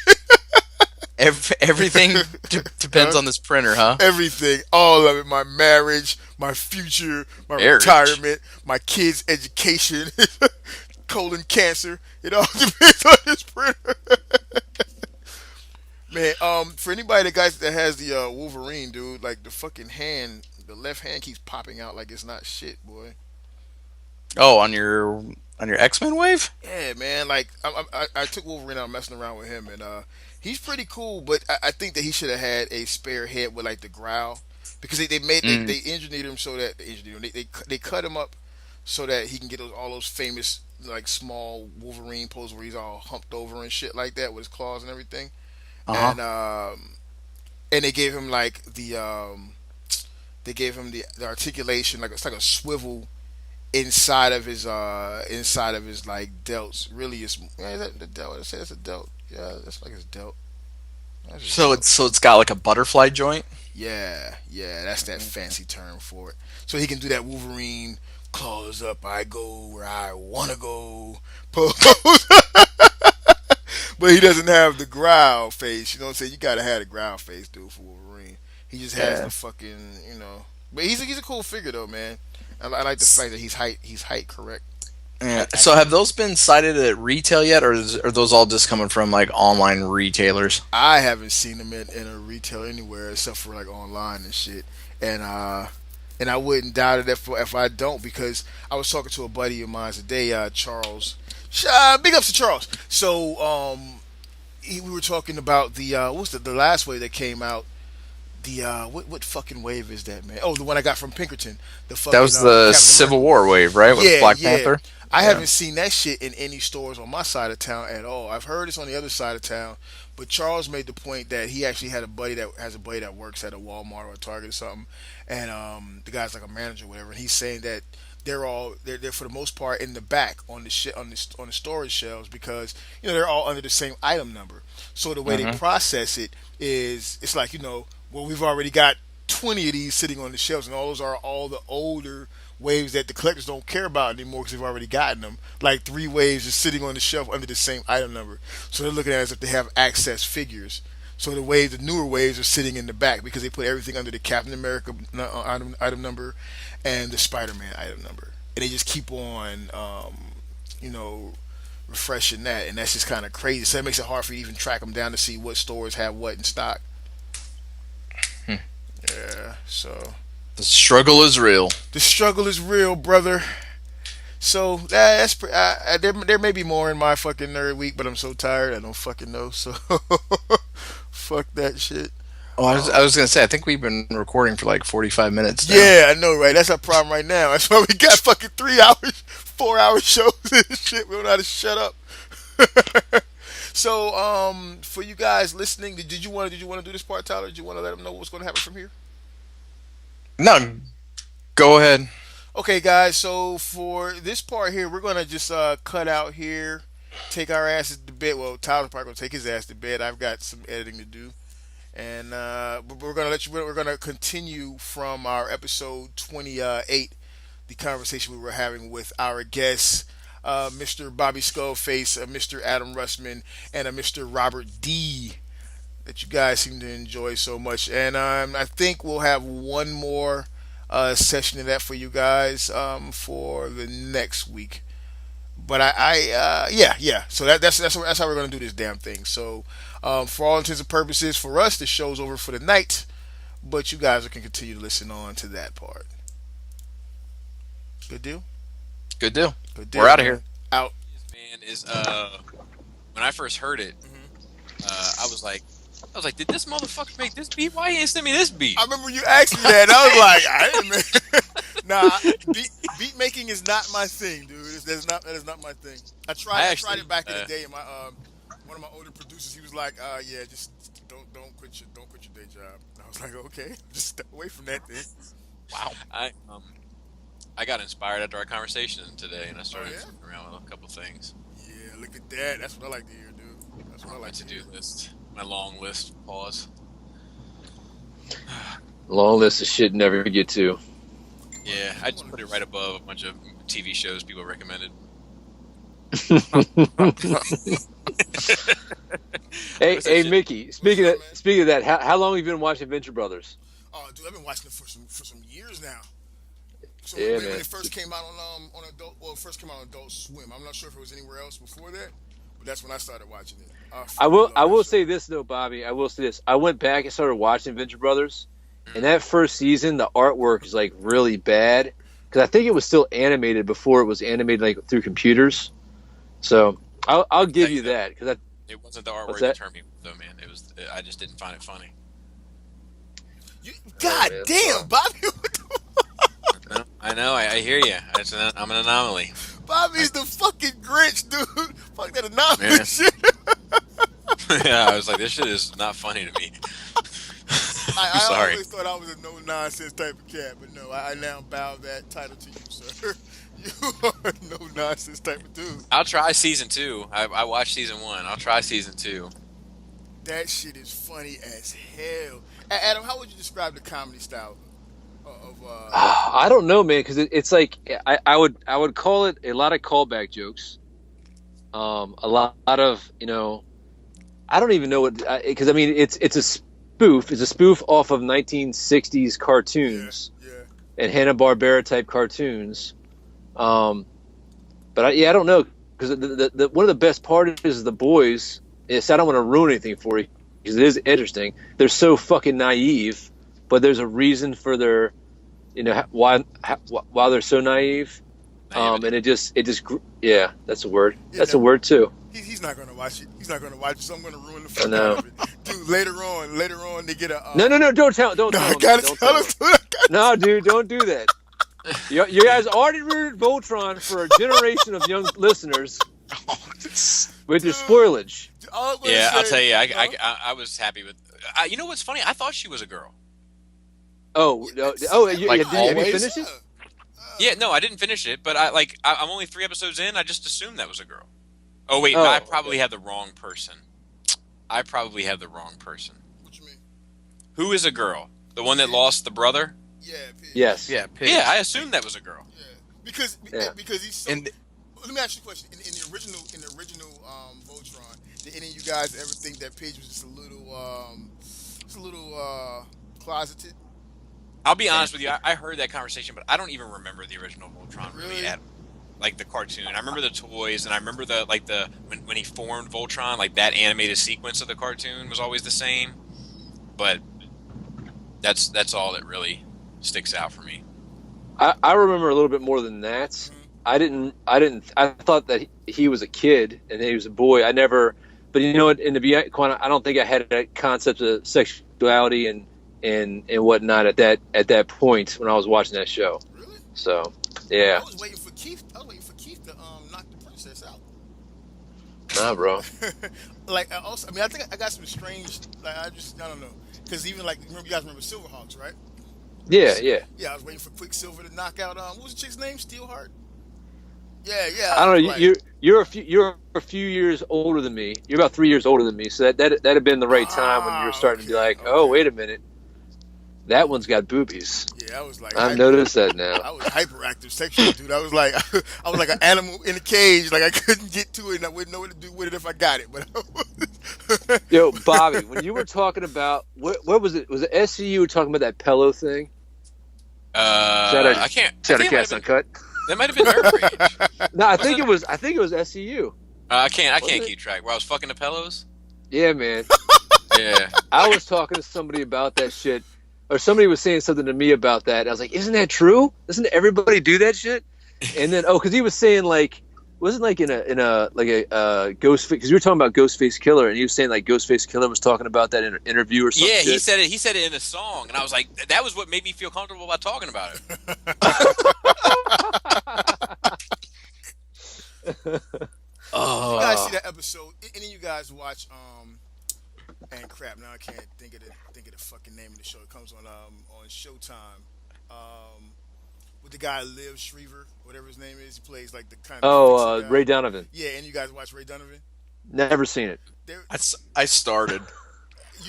everything depends Huh? on this printer, huh? Everything, all of it. My marriage, my future, my Marriage. retirement, my kids' education, colon cancer. It all depends on this printer. Man, for anybody that has the Wolverine, dude, like the fucking hand, the left hand keeps popping out like it's not shit, boy. Oh, on your X-Men wave? Yeah, man. Like I took Wolverine out messing around with him, and he's pretty cool. But I think that he should have had a spare head with like the growl because they engineered him so that they cut him up so that he can get all those famous like small Wolverine poses where he's all humped over and shit like that with his claws and everything. Uh-huh. And they gave him like the articulation like it's like a swivel inside of his like delts. Really, is that the delt? I say it's a delt. Yeah, that's like his delt. That's his So delt. it's got like a butterfly joint. Yeah, yeah, that's that fancy term for it. So he can do that Wolverine claws up, I go where I wanna go pose. But he doesn't have the growl face. You know what I'm saying? You gotta have the growl face, dude, for Wolverine. He just has Yeah. the fucking, But he's a cool figure though, man. I like the fact that he's height correct. Yeah. So have those been cited at retail yet, or are those all just coming from like online retailers? I haven't seen them in a retail anywhere except for like online and shit. And and I wouldn't doubt it if I don't because I was talking to a buddy of mine today, Charles. Big ups to Charles. So we were talking about the what's the last wave that came out. The what fucking wave is that, man? Oh, the one I got from Pinkerton. The That fucking was the Captain Civil America. War wave, right? With Yeah, Black yeah. Panther. I Yeah. haven't seen that shit in any stores on my side of town at all. I've heard it's on the other side of town, but Charles made the point that he actually had a buddy that works at a Walmart or a Target or something, and the guy's like a manager or whatever, and he's saying that they're for the most part in the back on the shit on the storage shelves because they're all under the same item number. So the way they Hmm. process it is it's like well, we've already got 20 of these sitting on the shelves, and all those are all the older waves that the collectors don't care about anymore because they've already gotten them. Like 3 waves are sitting on the shelf under the same item number, so they're looking at it as if they have access figures. So the newer waves are sitting in the back because they put everything under the Captain America item number and the Spider-Man item number, and they just keep on, you know, refreshing that, and that's just kind of crazy. So it makes it hard for you to even track them down to see what stores have what in stock. Hmm. Yeah, so The struggle is real. the struggle is real, brother. So there may be more in my fucking nerd week, but I'm so tired I don't fucking know. So fuck that shit. Oh, I was gonna say I think we've been recording for like 45 minutes now. Yeah, I know, right? That's our problem right now. That's why we got fucking 3 hours, 4 hour shows and shit. We don't know how to shut up. So, for you guys listening, did you want to do this part, Tyler? Did you want to let them know what's going to happen from here? No, go ahead. Okay, guys. So for this part here, we're gonna just cut out here, take our asses to bed. Well, Tyler's probably gonna take his ass to bed. I've got some editing to do, and but we're gonna let you. We're gonna continue from our episode 28, the conversation we were having with our guest, Mr. Bobby Skullface, Mr. Adam Russman, and a Mr. Robert D. that you guys seem to enjoy so much. And I think we'll have one more session of that for you guys for the next week. But yeah. So that's how we're gonna do this damn thing. So, for all intents and purposes, for us, the show's over for the night. But you guys can continue to listen on to that part. Good deal. Good deal. Good deal. We're out of here. Out. Man, is when I first heard it, I was like, did this motherfucker make this beat? Why he didn't send me this beat? I remember you asked me that, and I was like, I didn't. Nah, beat making is not my thing, dude. That is not my thing. I tried it back in the day, and my one of my older producers, he was like, yeah, just don't quit your day job. And I was like, okay, just step away from that thing. Wow. I got inspired after our conversation today, and I started fucking around with a couple things. Yeah, look at that. That's what I like to hear, dude. That's what I like to do hear. list. My long list. Pause. Long list of shit never get to. Yeah, I just put it right above a bunch of TV shows people recommended. Hey, Mickey. Speaking of that, how long have you been watching Venture Brothers? Oh, dude, I've been watching it for some years now. So Yeah, when man. it first came out on Adult Swim. I'm not sure if it was anywhere else before that, but that's when I started watching it. I will say this though, Bobby. I will say this. I went back and started watching Venture Brothers, and that first season, the artwork is like really bad because I think it was still animated before it was animated like through computers. So I'll give you that because it wasn't the artwork What's that that? turned me, though, man. I just didn't find it funny. God man, damn, sorry. Bobby. What the I know. I hear you. I'm an anomaly. Bobby's the fucking Grinch, dude. Fuck that anomaly Man. shit. Yeah, I was like, this shit is not funny to me. I Sorry. always thought I was a no-nonsense type of cat, but no, I now bow that title to you, sir. You are a no-nonsense type of dude. I'll try season 2. I watched season 1. I'll try season 2. That shit is funny as hell. Adam, how would you describe the comedy style of I don't know, man, because it's like I would call it a lot of callback jokes, a lot of I don't even know what because I mean it's a spoof. It's a spoof off of 1960s cartoons and Hanna-Barbera type cartoons. But I don't know because the one of the best parts is the boys. Is I don't want to ruin anything for you because it is interesting. They're so fucking naive, but there's a reason for their, why they're so naive. And it just that's a word. Yeah, That's a word too. He's not gonna watch it. He's not gonna watch it, so I'm gonna ruin the fuck I know. out of it. Dude, later on they get a No, don't tell him. I gotta tell him. No, dude, don't do that. You guys already ruined Voltron for a generation of young listeners with your spoilage. Yeah, I'll tell you. I was happy with. You know what's funny? I thought she was a girl. Have you finished it? Yeah, no, I didn't finish it, but I'm only 3 episodes in. I just assumed that was a girl. Oh wait, I probably had the wrong person. What you mean? Who is a girl? The one that lost the brother? Yeah, Pig. Yes. Yeah, Pig. Yeah, I assumed that was a girl. Yeah. Because he's so. And Let me ask you a question. In the original Voltron, did any of you guys ever think that Pidge was just a little closeted? I'll be honest with you. I heard that conversation, but I don't even remember the original Voltron Really? at like the cartoon. I remember the toys, and I remember when he formed Voltron, like that animated sequence of the cartoon was always the same. But that's all that really sticks out for me. I remember a little bit more than that. Mm-hmm. I thought that he was a kid and he was a boy. But you know what? And to be quite, I don't think I had that concept of sexuality and whatnot at that point when I was watching that show. Really? So yeah. I was waiting for Keith to knock the princess out. Nah, bro. Also, I mean, I think I got some strange. I don't know, because even you guys remember Silverhawks, right? Yeah. Yeah, I was waiting for Quicksilver to knock out. What was the chick's name? Steelheart. Yeah. I don't know. You're a few years older than me. You're about 3 years older than me. So that had been the right time when you were starting to be like, oh, wait a minute. that one's got boobies. Yeah, I was like, I've noticed that now. I was hyperactive sexually, dude. I was like an animal in a cage. Like I couldn't get to it, and I wouldn't know what to do with it if I got it. But Yo, Bobby, when you were talking about what was it? Was it SCU talking about that pillow thing? I can't. Shout out Cast Uncut. That might have been Nerd Rage. No, I think it was SCU. I can't keep track. Where I was fucking the pillows. Yeah, man. Yeah. I was talking to somebody about that shit, or somebody was saying something to me about that. And I was like, "Isn't that true? Doesn't everybody do that shit?" And then, because he was saying like, wasn't like in a Ghostface, because you were talking about Ghostface Killer, and he was saying like Ghostface Killer was talking about that in an interview or something. Yeah, he said it. He said it in a song, and I was like, that was what made me feel comfortable about talking about it. Oh, you guys see that episode? Any of you guys watch and crap, now I can't think of the fucking name of the show. It comes on Showtime. With the guy Liv Shriver, whatever his name is, he plays like the kind of Ray Donovan. Yeah, and you guys watch Ray Donovan? Never seen it. I started.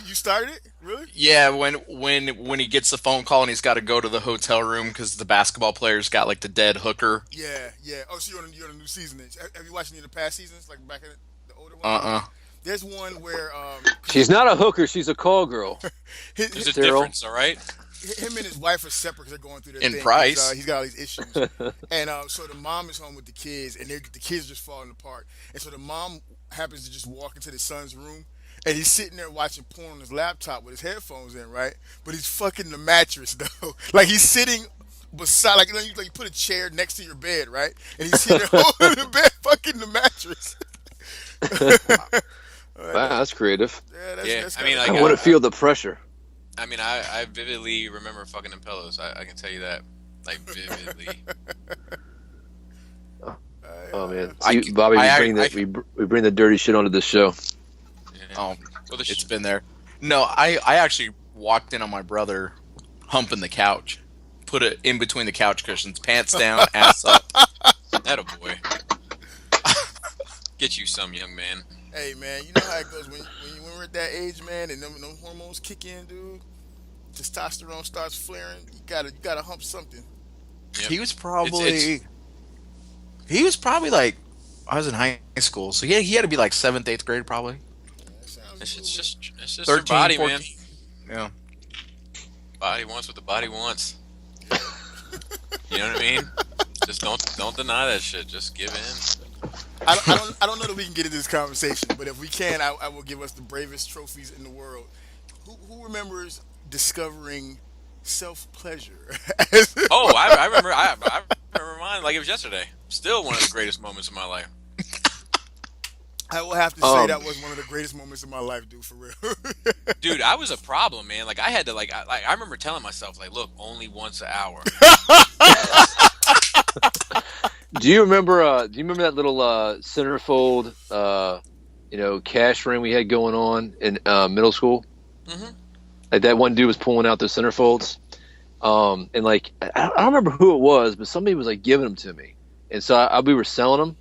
You started it? Really? Yeah, when he gets the phone call and he's got to go to the hotel room because the basketball player's got like the dead hooker. Yeah. Oh, so you're on a new season. Have you watched any of the past seasons, like back in the older ones? There's one where she's not a hooker; she's a call girl. There's a difference, all right. Him and his wife are separate because they're going through their in thing. price. He's got all these issues, and so the mom is home with the kids, and the kids are just falling apart. And so the mom happens to just walk into the son's room, and he's sitting there watching porn on his laptop with his headphones in, right? But he's fucking the mattress though. Like he's sitting beside, like you put a chair next to your bed, right? And he's sitting there holding the bed, fucking the mattress. Wow, that's creative. Yeah, that's I mean, I want to feel the pressure. I mean, I vividly remember fucking them pillows. I can tell you that, like vividly. Oh man, Bobby, we bring the dirty shit onto the show. Yeah. Oh, it's been there. No, I actually walked in on my brother humping the couch, put it in between the couch cushions, pants down, ass up. That a boy. Get you some, young man. Hey man, you know how it goes when we're at that age, man, and them hormones kick in, dude. Testosterone starts flaring. You gotta hump something. Yep. He was probably like, I was in high school, so yeah, he had to be like 7th, 8th grade probably. It's just 13, your body, 14. man. Yeah. Body wants what the body wants. You know what I mean? Just don't deny that shit. Just give in. I don't know that we can get into this conversation, but if we can, I will give us the bravest trophies in the world. Who remembers discovering self-pleasure? Oh, I remember. I remember mine like it was yesterday. Still one of the greatest moments of my life. I will have to say that was one of the greatest moments of my life, dude. For real. Dude, I was a problem, man. Like I had to I remember telling myself like, look, only once an hour. Do you remember that little centerfold, cash ring we had going on in middle school? Mm-hmm. Like that one dude was pulling out the centerfolds, and like I don't remember who it was, but somebody was like giving them to me, and so we were selling them,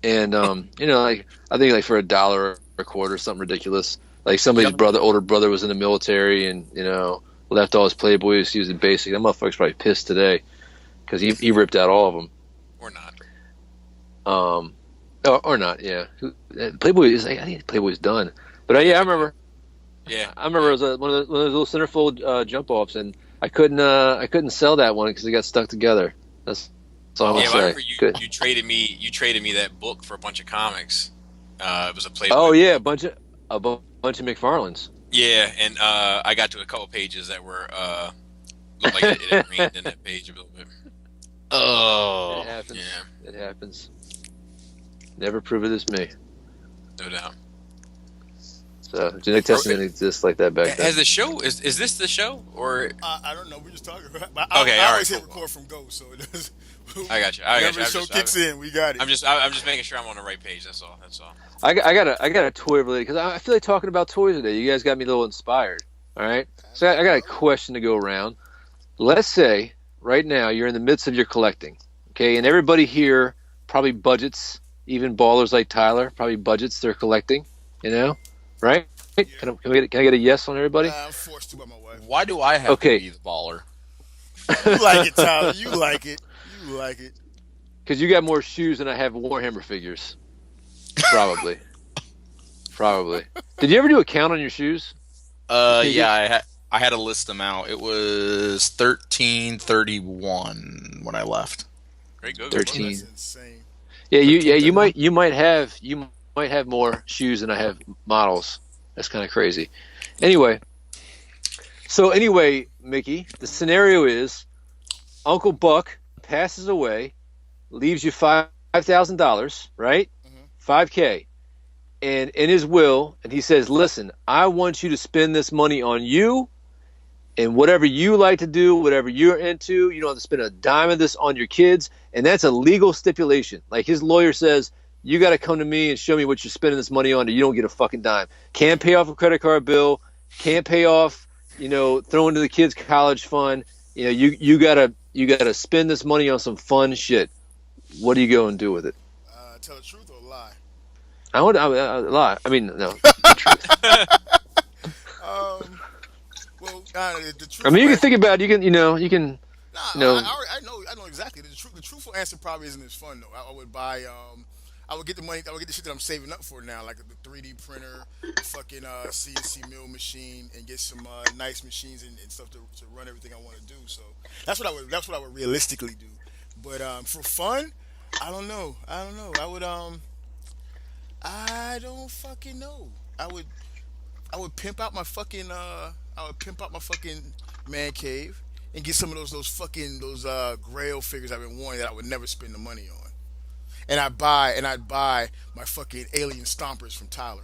and like I think like for $1 a quarter, something ridiculous. Like somebody's older brother was in the military, and left all his Playboys using basic. That motherfucker's probably pissed today because he ripped out all of them. Or not. Or not, yeah. Playboy is, I think Playboy's done. But yeah, I remember. Yeah, I remember it was one of those little centerfold jump offs, and I couldn't sell that one because it got stuck together. That's all I'm I gonna remember say. you traded me that book for a bunch of comics. It was a Playboy. Oh yeah, a bunch of McFarlanes. Yeah, and I got to a couple pages that were looked like it rained in that page a little bit. Oh, it happens. Yeah. It happens. Never prove it is me. No doubt. So genetic testing didn't exist like that back then. Has the show is this the show or? I don't know. We're just talking. But Okay, I all always right, hit cool. record from Go, so it does. I got you. Whenever the show kicks in, we got it. I'm just making sure I'm on the right page. That's all. I got a toy related because I feel like talking about toys today. You guys got me a little inspired. All right, so I got a question to go around. Let's say right now you're in the midst of your collecting, okay, and everybody here probably budgets, even ballers like Tyler probably budgets their collecting, right? Can I get a yes on everybody? I'm forced to by my wife. Why do I have Okay. to be the baller? You like it, Tyler. You like it. You like it. Because you got more shoes than I have Warhammer figures. Probably. Probably. Did you ever do a count on your shoes? Yeah, I had to list them out. It was 1331 when I left. Great go. 13. That's insane. Yeah, you might have more shoes than I have models. That's kind of crazy. Anyway, Mickey, the scenario is Uncle Buck passes away, leaves you $5,000, right? $5K, and in his will, and he says, "Listen, I want you to spend this money on you, and whatever you like to do, whatever you're into. You don't have to spend a dime of this on your kids." And that's a legal stipulation. Like his lawyer says, you got to come to me and show me what you're spending this money on, or you don't get a fucking dime. Can't pay off a credit card bill. Can't pay off, throw into the kids' college fund. You gotta spend this money on some fun shit. What do you go and do with it? Tell the truth or lie? I lie. I mean, no. The truth. Well, the truth. I mean, you can think about it. You can. Nah, No. I know exactly. The truthful answer probably isn't as fun though. I would buy. I would get the money. I would get the shit that I'm saving up for now, like the 3D printer, fucking CNC mill machine, and get some nice machines and stuff to run everything I want to do. So that's what I would realistically do. But for fun, I don't know. I would I don't fucking know. I would pimp out my fucking man cave and get some of those Grail figures I've been wanting that I would never spend the money on. And I'd buy my fucking alien stompers from Tyler.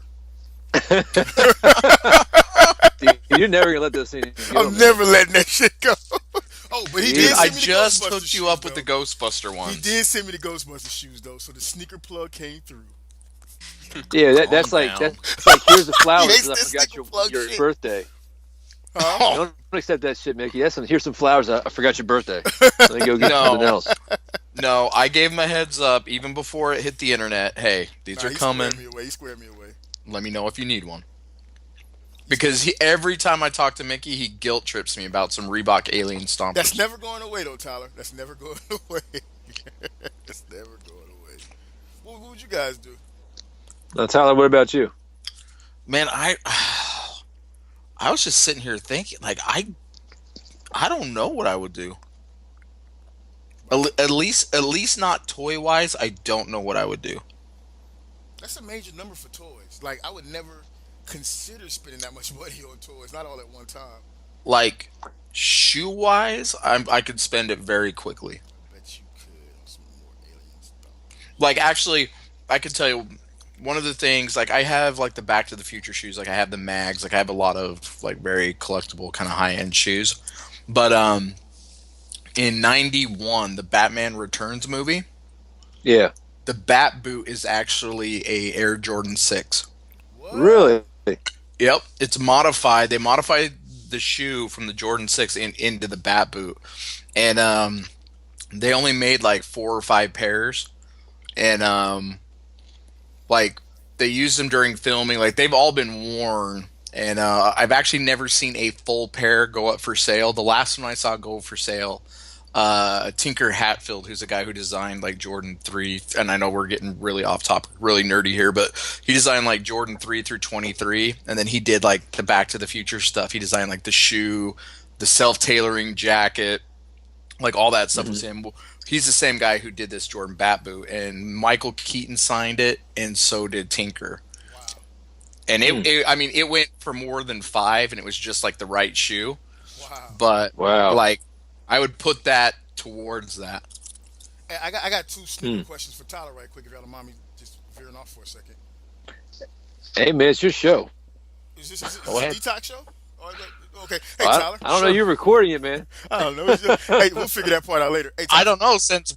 Dude, you're never gonna let this thing go. I'm never letting that shit go. Oh, but he did I send me the just Ghostbuster hooked you shoes, up with though. the Ghostbuster ones. He did send me the Ghostbuster shoes though, so the sneaker plug came through. Yeah, that's like down. here's the flowers He hates that I this forgot sneaker plug your shit. birthday. Huh? Don't accept that shit, Mickey. Here's some flowers. I forgot your birthday. Let me go get No. something else. No, I gave him a heads up even before it hit the internet. Hey, these are He coming. He squared me away. Let me know if you need one. Because every time I talk to Mickey, he guilt trips me about some Reebok Alien Stompers. That's never going away though, Tyler. That's never going away. That's never going away. What would you guys do? Now, Tyler, what about you? Man, I was just sitting here thinking, like, I don't know what I would do. At least not toy wise. I don't know what I would do. That's a major number for toys. Like I would never consider spending that much money on toys, not all at one time. Like shoe wise, I could spend it very quickly. I bet you could on some more alien stuff. Like actually, I could tell you one of the things. Like I have like the Back to the Future shoes. Like I have the mags. Like I have a lot of like very collectible kind of high end shoes. But in '91, the Batman Returns movie. Yeah. The Bat boot is actually a Air Jordan 6. What? Really? Yep, it's modified. They modified the shoe from the Jordan 6 into the Bat boot, and they only made like 4 or 5 pairs, and like they used them during filming. Like they've all been worn, and I've actually never seen a full pair go up for sale. The last one I saw go for sale. Tinker Hatfield, who's a guy who designed like Jordan 3, and I know we're getting really off topic, really nerdy here, but he designed like Jordan 3 through 23, and then he did like the Back to the Future stuff. He designed like the shoe, the self-tailoring jacket, like all that stuff was him. He's the same guy who did this Jordan Bat boot, and Michael Keaton signed it, and so did Tinker. Wow. And it went for more than 5, and it was just like the right shoe. Wow. But Wow. like I would put that towards that. Hey, I got 2 sneaker questions for Tyler right quick if y'all don't mind me just veering off for a second. Hey, man, it's your show. Is this Go a ahead. detox show? Okay. Hey, I Tyler. don't know. You're recording it, man. I don't know. Hey, we'll figure that part out later. Hey, Tyler. I don't know since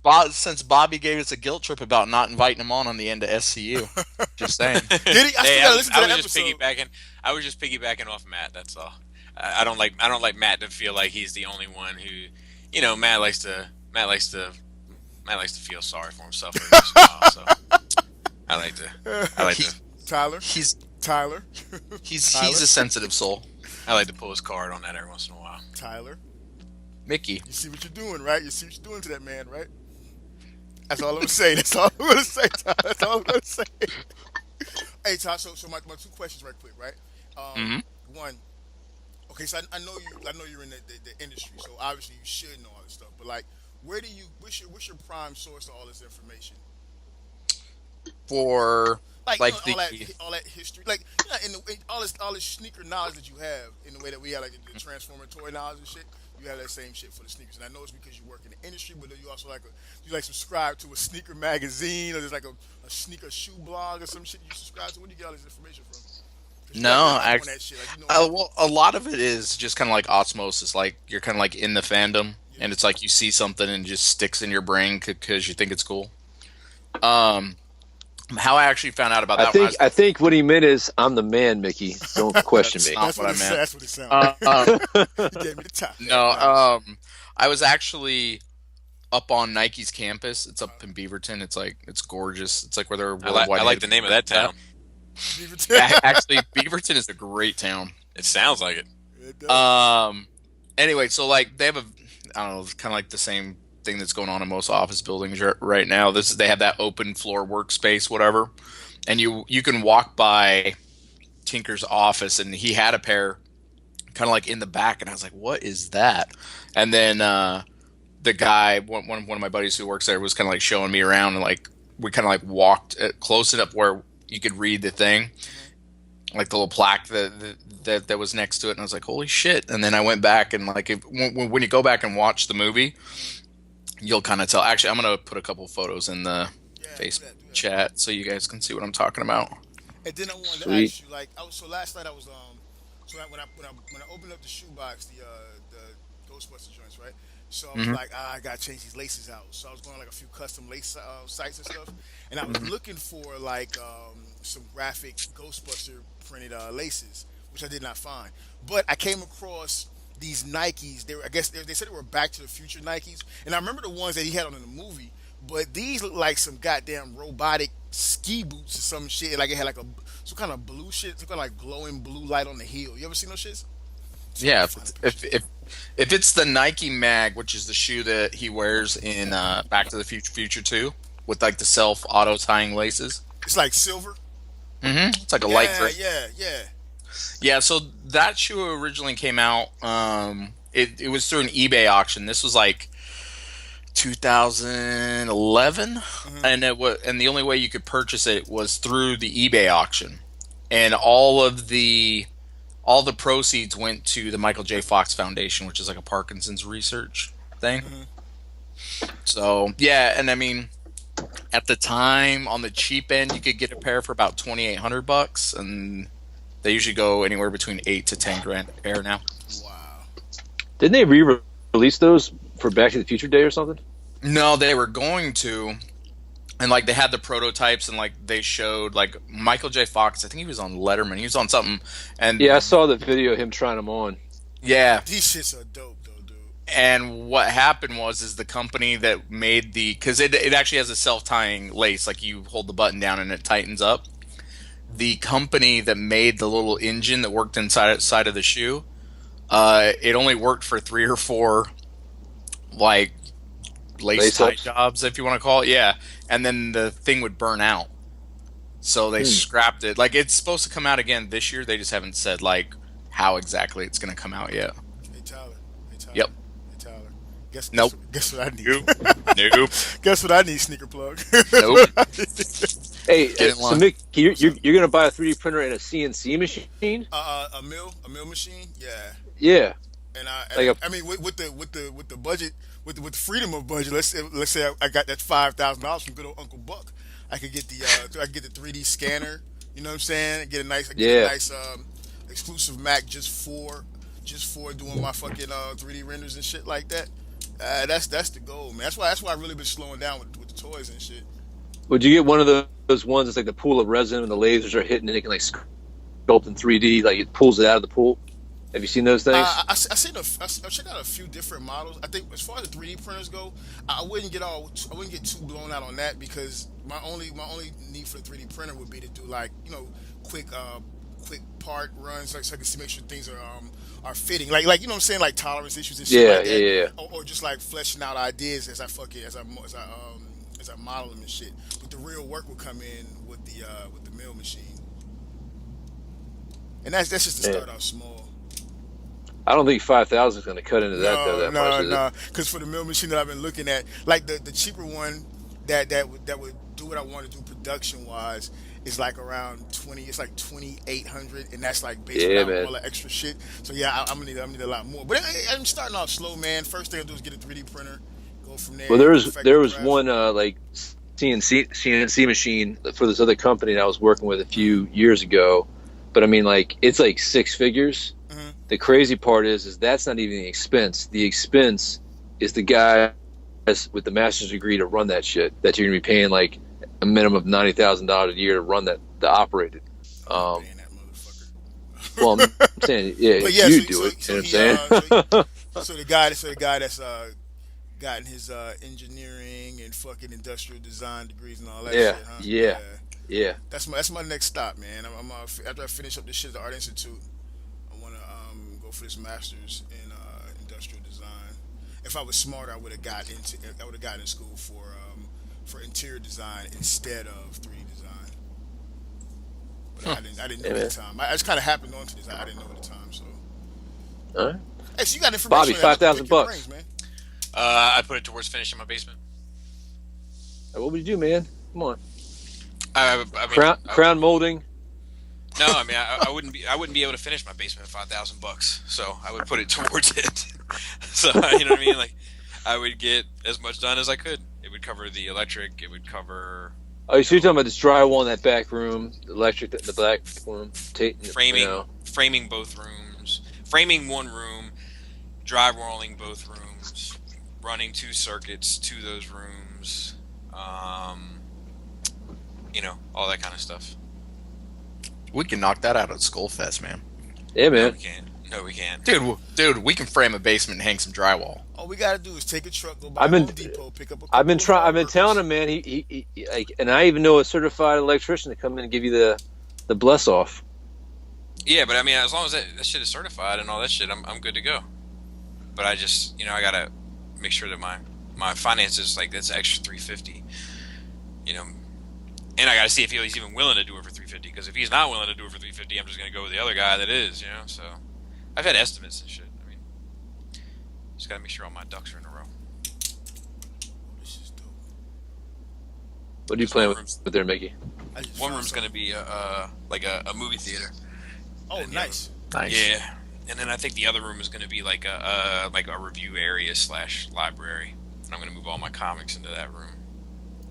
Bobby gave us a guilt trip about not inviting him on the end of SCU. Just saying. Did he? I still gotta listen to that episode. I was just piggybacking off Matt. That's all. I don't like Matt to feel like he's the only one who, Matt likes to feel sorry for himself every once in a while. So I like to. Tyler. Tyler. He's Tyler? a sensitive soul. I like to pull his card on that every once in a while. Tyler. Mickey. You see what you're doing, right? You see what you're doing to that man, right? That's all I'm gonna say. That's all I'm gonna say, Tyler. That's all I'm gonna say. Hey, Tyler. So my two questions, right quick, right? One. Okay, so I know you're in the industry, so obviously you should know all this stuff. But like, what's your prime source of all this information? For Like, like you know, all that history, like, you know, in all this sneaker knowledge that you have, in the way that we have like the transformer toy knowledge and shit. You have that same shit for the sneakers, and I know it's because you work in the industry, but you also subscribe to a sneaker magazine, or there's like a sneaker shoe blog or some shit you subscribe to. Where do you get all this information from? No, actually, well, a lot of it is just kind of like osmosis. Like you're kind of like in the fandom, and it's like you see something and it just sticks in your brain because you think it's cool. How I actually found out about that. I think what he meant is, I'm the man, Mickey. Don't question me. That's what I meant. That's what it sounded like. He gave me the top. No, I was actually up on Nike's campus. It's up in Beaverton. It's gorgeous. It's like where they're. I like the name of that town. Actually, Beaverton is a great town. It sounds like it. It does. Anyway, so like they have I don't know, it's kind of like the same thing that's going on in most office buildings right now. They have that open floor workspace, whatever, and you can walk by Tinker's office, and he had a pair kind of like in the back, and I was like, what is that? And then the guy, one of my buddies who works there, was kind of like showing me around, and like we kind of like walked close enough where you could read the thing, like the little plaque that was next to it, and I was like, holy shit. And then I went back, and like when you go back and watch the movie, you'll kind of tell. Actually, I'm gonna put a couple photos in the Facebook chat so you guys can see what I'm talking about. And then I wanted to ask you, like, last night I was when I opened up the shoebox, the Ghostbuster joints, right? So I was like, I gotta change these laces out. So I was going like a few custom lace sites and stuff, and I was looking for like some graphic Ghostbuster printed laces, which I did not find. But I came across these Nikes. They said they were Back to the Future Nikes, and I remember the ones that he had on in the movie. But these look like some goddamn robotic ski boots or some shit. Like it had like some kind of blue shit, some kind of like glowing blue light on the heel. You ever seen those shits? Yeah, if it's the Nike Mag, which is the shoe that he wears in Back to the Future 2, with like the self auto tying laces. It's like silver. It's like a light gray. Yeah. Yeah, so that shoe originally came out. It was through an eBay auction. This was like 2011, and the only way you could purchase it was through the eBay auction, and all the proceeds went to the Michael J. Fox Foundation, which is like a Parkinson's research thing. So yeah, and I mean, at the time, on the cheap end, you could get a pair for about $2,800, and they usually go anywhere between $8,000 to $10,000 a pair now. Wow. Didn't they re-release those for Back to the Future Day or something? No, they were going to, and like they had the prototypes, and like they showed like Michael J. Fox. I think he was on Letterman. He was on something, and yeah, I saw the video of him trying them on. Yeah, these shits are dope though, dude. And what happened is the company that made because it actually has a self-tying lace, like you hold the button down and it tightens up. The company that made the little engine that worked inside of the shoe, it only worked for 3 or 4 like lace tie jobs, if you want to call it. Yeah, and then the thing would burn out, so they scrapped it. Like it's supposed to come out again this year. They just haven't said like how exactly it's going to come out yet. Hey Tyler. Yep. Hey Tyler. Guess what I need? Nope. Guess what I need? Sneaker plug. Nope. Hey, so Mick, you're going to buy a 3D printer and a CNC machine? A mill machine. Yeah. Yeah. And I mean, with the budget, with the freedom of budget, let's say I got that $5,000 from good old Uncle Buck. I could get the 3D scanner. You know what I'm saying? Get a nice exclusive Mac just for doing my fucking 3D renders and shit like that. That's the goal, man. That's why I really been slowing down with the toys and shit. Would you get one of those ones that's like the pool of resin and the lasers are hitting and it can like sculpt in 3D, like it pulls it out of the pool? Have you seen those things? I checked out a few different models. I think as far as the 3D printers go, I wouldn't get too blown out on that because my only need for the 3D printer would be to do like quick quick part runs like so I can see make sure things are fitting like you know what I'm saying like tolerance issues and shit Yeah, like yeah, that yeah. or just like fleshing out ideas as I model them and shit. But the real work will come in with the mill machine, and that's just to start out small. I don't think 5,000 is going to cut into that though. That much, is it? Because for the mill machine that I've been looking at, like the cheaper one that would do what I want to do production wise is like around 20. It's like 2,800, and that's like based on all the extra shit. So yeah, I'm gonna need a lot more. But I'm starting off slow, man. First thing I do is get a 3D printer, go from there. Well, there was one like CNC machine for this other company that I was working with a few years ago, but I mean like it's like six figures. Mm-hmm. The crazy part is that's not even the expense. The expense is the guy with the master's degree to run that shit that you're gonna be paying like a minimum of $90,000 a year to run that to operate it. Paying that motherfucker. Well, I'm saying you do it. You know what I'm saying? So the guy that's gotten his engineering and fucking industrial design degrees and all that shit, huh? Yeah. That's my next stop, man. I'm after I finish up this shit at the Art Institute, I want to go for this master's in industrial design. If I was smarter, I would have got in school for interior design instead of 3D design. But I didn't know at the time. I just kind of happened onto this. I didn't know at the time. So, all right. Hey, so you got information? Bobby, $5,000, man. I put it towards finishing my basement. What would you do, man? Come on. I mean, crown molding. No, I mean I wouldn't be able to finish my basement at $5,000. So I would put it towards it. So you know what I mean? Like I would get as much done as I could. It would cover the electric. It would cover. Oh, so you're talking about this drywall in that back room, the electric in the back room, framing both rooms, framing one room, drywalling both rooms, running 2 circuits to those rooms, all that kind of stuff. We can knock that out at Skullfest, man. Yeah, man. No, we can't. Dude, we can frame a basement and hang some drywall. All we gotta do is take a truck, go by Home Depot, pick up a. I've been telling him, man. He like, and I even know a certified electrician to come in and give you the bless off. Yeah, but I mean, as long as that shit is certified and all that shit, I'm good to go. But I just, I gotta make sure that my finances, like, that's extra $350. And I gotta see if he's even willing to do it for $350. Because if he's not willing to do it for $350, I'm just gonna go with the other guy that is. So I've had estimates and shit. I mean, just gotta make sure all my ducks are in a row. This is dope. What are you playing with there, Mickey? One room's gonna be like a movie theater. Oh, nice. Yeah, and then I think the other room is gonna be like a review area / library. And I'm gonna move all my comics into that room.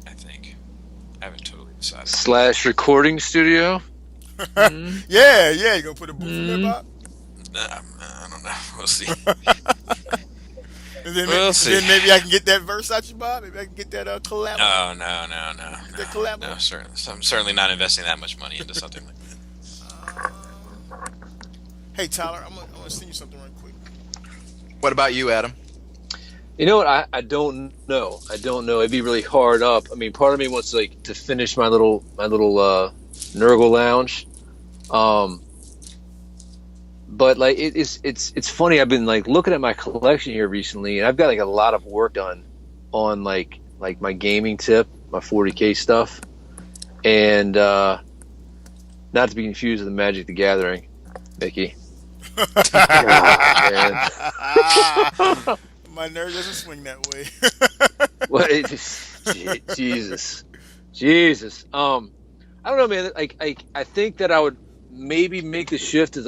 I think. I haven't totally decided. / recording studio. Mm-hmm. Yeah. You gonna put a booth in there, Bob? I don't know. We'll see. And then maybe I can get that verse out you, Bob. Maybe I can get that collab. No. That collab. No, certainly. I'm certainly not investing that much money into something like that. Hey, Tyler, I'm gonna send you something right quick. What about you, Adam? You know what? I don't know. It'd be really hard up. I mean, part of me wants to finish my little Nurgle lounge. But like it's funny. I've been like looking at my collection here recently, and I've got like a lot of work done on like my gaming tip, my 40K stuff, and not to be confused with the Magic the Gathering, Mickey. God, my nerd doesn't swing that way. Jesus. I don't know, man. I think that I would maybe make the shift as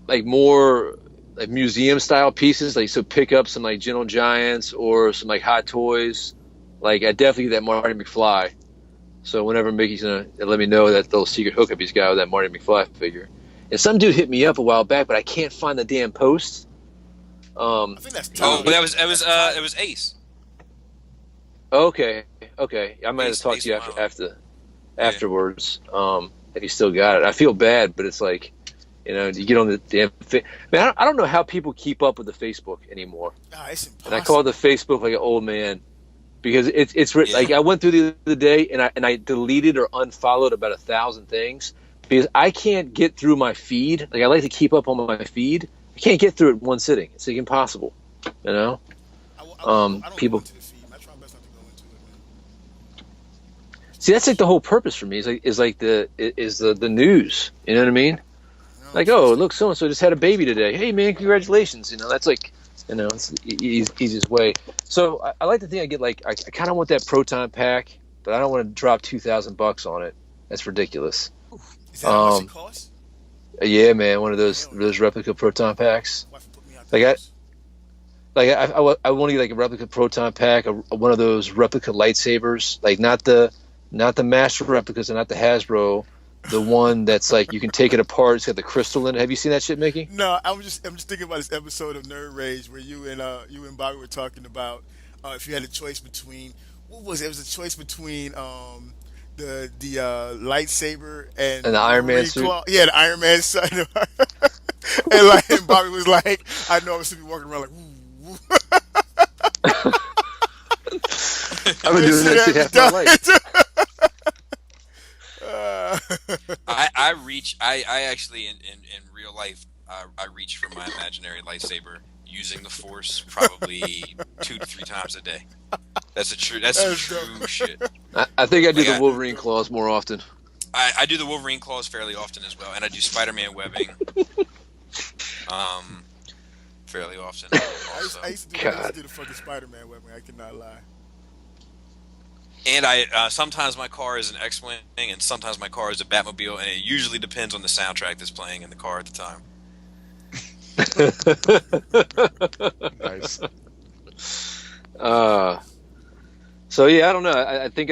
like more like museum style pieces. Like, so pick up some like Gentle Giants or some like Hot Toys. Like, I definitely get that Marty McFly. So whenever Mickey's gonna let me know that little secret hookup he's got with that Marty McFly figure. And some dude hit me up a while back, but I can't find the damn post. I think that's but it was Ace. Okay. I might have talked to you afterwards. If you still got it, I feel bad, but it's like You know, you get on the damn. Man, I don't know how people keep up with the Facebook anymore. Nah, it's impossible. And I call the Facebook like an old man because it's like I went through the other day and I deleted or unfollowed about 1,000 things because I can't get through my feed. Like I like to keep up on my feed. I can't get through it in one sitting. It's like impossible. You know. I don't People. go into the feed. I try my best not to go into it, man. See, that's like the whole purpose for me. Is the news. You know what I mean? Like, oh, look, so and so just had a baby today. Hey, man, congratulations. You know, that's like, you know, it's the easiest way. So I like to think I get like I kind of want that proton pack, but I don't want to drop $2,000 on it. That's ridiculous. Is that how much it costs? Yeah, man, one of those replica proton packs. I want to get like a replica proton pack, one of those replica lightsabers, like not the master replicas and not the Hasbro, the one that's like you can take it apart. It's got the crystal in it. Have you seen that shit, Mickey? No, I'm just thinking about this episode of Nerd Rage where you and Bobby were talking about if you had a choice between what was it? It was a choice between the lightsaber and the Iron Man suit. Yeah, the Iron Man suit. and Bobby was like, I know I was sitting walking around like, woo. I've been doing that shit half my life. I actually in real life I reach for my imaginary lightsaber using the Force probably 2 to 3 times a day. That's true shit. I think I do the Wolverine claws more often. I do the Wolverine claws fairly often as well, and I do Spider-Man webbing fairly often. I used to do the fucking Spider-Man webbing. I cannot lie. And I sometimes my car is an X-Wing, and sometimes my car is a Batmobile, and it usually depends on the soundtrack that's playing in the car at the time. Nice. So yeah, I don't know. I think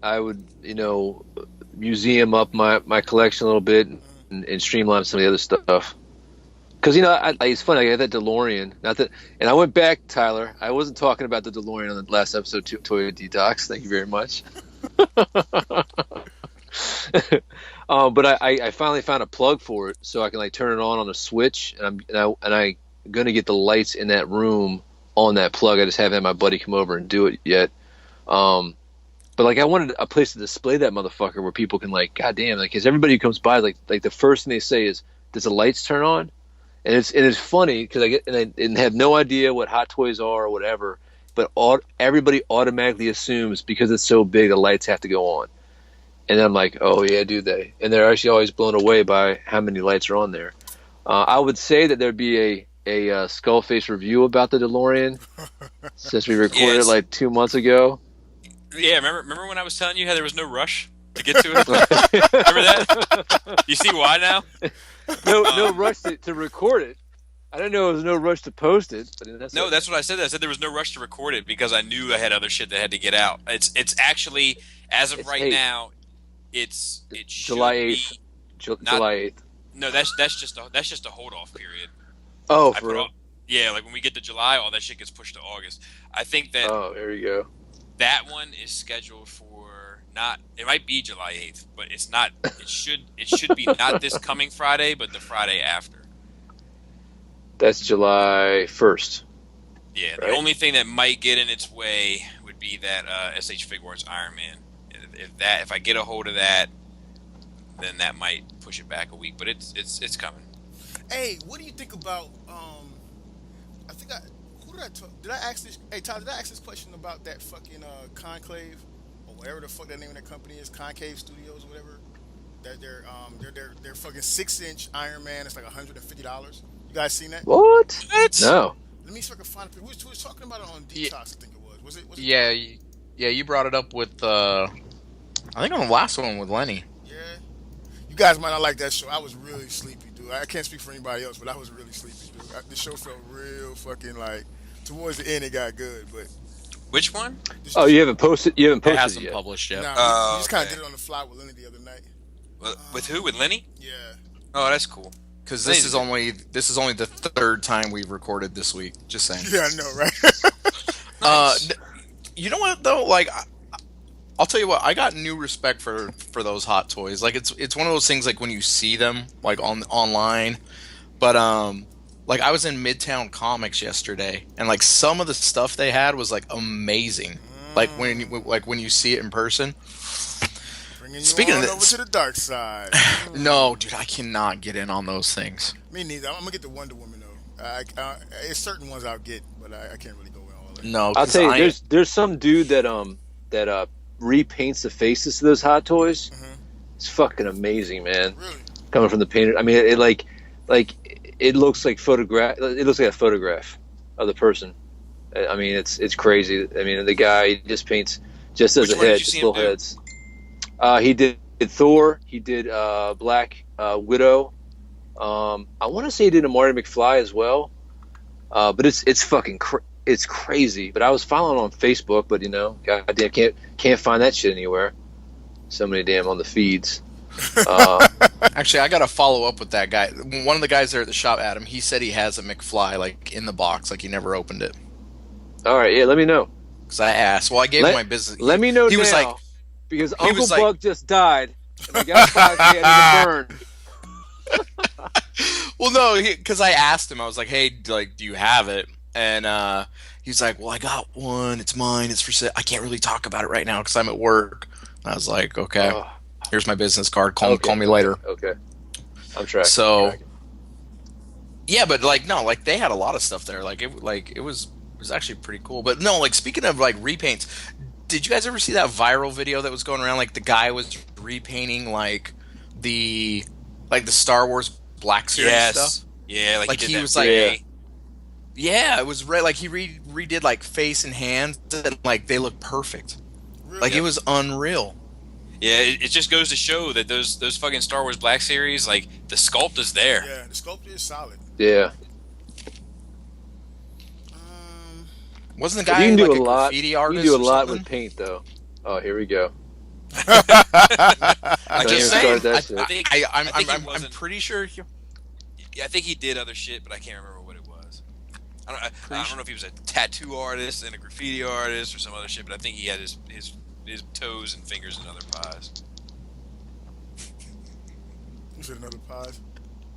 I would, you know, museum up my collection a little bit and streamline some of the other stuff. Because, you know, it's funny. I got that DeLorean. And I went back, Tyler. I wasn't talking about the DeLorean on the last episode, Toy Detox. Thank you very much. But I finally found a plug for it, so I can like turn it on a switch. And I'm gonna get the lights in that room on that plug. I just haven't had my buddy come over and do it yet. But like I wanted a place to display that motherfucker where people can like, goddamn, like, because everybody who comes by, like the first thing they say is, "Does the lights turn on?" And it's funny because I have no idea what Hot Toys are or whatever, but everybody automatically assumes because it's so big the lights have to go on, and I'm like, oh yeah, do they? And they're actually always blown away by how many lights are on there. I would say that there'd be a Skullface review about the DeLorean since we recorded it like 2 months ago. Yeah, remember when I was telling you how there was no rush to get to it? Remember that? You see why now? No rush to record it. I didn't know there was no rush to post it. But that's what I said. I said there was no rush to record it because I knew I had other shit that had to get out. It's actually, as of right now, it July 8th. July 8th. No, that's just a hold off period. Oh, for real? Yeah, like when we get to July, all that shit gets pushed to August. I think that. Oh, there you go. That one is scheduled for it might be July 8th, but it's not. It should be not this coming Friday, but the Friday after. That's July 1st. Yeah, right? The only thing that might get in its way would be that SH Figuarts Iron Man. If I get a hold of that, then that might push it back a week, but it's coming. Hey, what do you think about? Did I ask this? Hey, Todd, did I ask this question about that fucking Conclave or whatever the fuck that name of that company is, Concave Studios or whatever? That they're fucking 6-inch Iron Man. It's like $150. You guys seen that? What? No. Let me see if I can find it. Who was talking about it on Detox? I think it was. Was it? Yeah, you brought it up with I think on the last one with Lenny. Yeah. You guys might not like that show. I was really sleepy, dude. I can't speak for anybody else, but I was really sleepy, dude. The show felt real fucking like. Towards the end, it got good, but which one? Oh, you haven't posted. You haven't posted It hasn't yet. published yet. Nah, we just kind of did it on the fly with Lenny the other night. With who? With Lenny? Yeah. Oh, that's cool. Because this is only the third time we've recorded this week. Just saying. Yeah, I know, right? Nice. You know what though? Like, I'll tell you what, I got new respect for those hot toys. Like it's one of those things like when you see them like on online, but like I was in Midtown Comics yesterday and like some of the stuff they had was like amazing. Like when you see it in person. Bringing you Speaking of on over this, to the dark side. no, dude, I cannot get in on those things. Me neither. I'm gonna get the Wonder Woman though. It's certain ones I'll get, but I can't really go in all of it. No, I'll 'cause tell you, there's some dude that repaints the faces to those hot toys. It's fucking amazing, man. Really? Coming from the painter, I mean, it like it looks like photograph. It looks like a photograph of the person. I mean, it's crazy. I mean, the guy just paints just as Which a one did head, you just see him little do? heads. He did Thor. He did Black Widow. I want to say he did a Marty McFly as well. But it's fucking it's crazy. But I was following on Facebook, but goddamn, can't find that shit anywhere. So many damn on the feeds. Actually, I got to follow up with that guy. One of the guys there at the shop, Adam, he said he has a McFly like in the box, like he never opened it. All right, yeah, let me know. Because I asked. Well, I gave him my business. Let me know He now, was like, because he Uncle was like- Buck just died. And I got 5K to burn. well, no, because I asked him. I was like, hey, like, do you have it? And he's like, well, I got one. It's mine. It's for sale. I can't really talk about it right now because I'm at work. And I was like, okay, here's my business card. Call me later. Okay, I'm tracking. So, yeah, but like, no, like they had a lot of stuff there. It was actually pretty cool. But no, like speaking of like repaints, did you guys ever see that viral video that was going around? Like the guy was repainting like the Star Wars Black Series stuff. Yeah, like he did that was today. like, yeah, it was like he redid like face and hands, and like they look perfect. Really? Like it was unreal. Yeah, it just goes to show that those fucking Star Wars Black Series, like the sculpt is there. Yeah, the sculpture is solid. Yeah, Wasn't the you guy can do like a lot. graffiti You artist? can do a or lot something? with paint, though. Oh, here we go. I'm Don't just even saying. start that shit. I'm wasn't- pretty sure. Yeah, I think he did other shit, but I can't remember what it was. I don't know if he was a tattoo artist and a graffiti artist or some other shit, but I think he had his toes and fingers in other pies. You said another pause.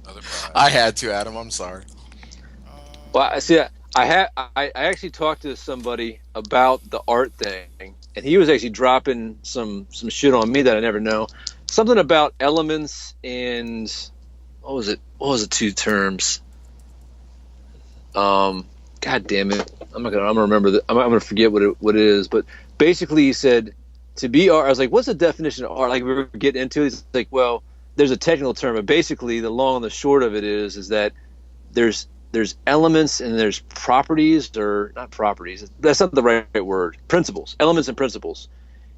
Other pies. I had to, Adam. I'm sorry. Well, I see. I actually talked to somebody about the art thing, and he was actually dropping some shit on me that I never know. Something about elements and what was it? What was the two terms? God damn it! I'm gonna remember that. I'm gonna forget what it is. But basically, he said to be art. I was like, what's the definition of art? Like we were getting into it. He's like, well, there's a technical term, but basically, the long and the short of it is that there's elements and there's properties, or not properties. That's not the right word. Principles, elements and principles.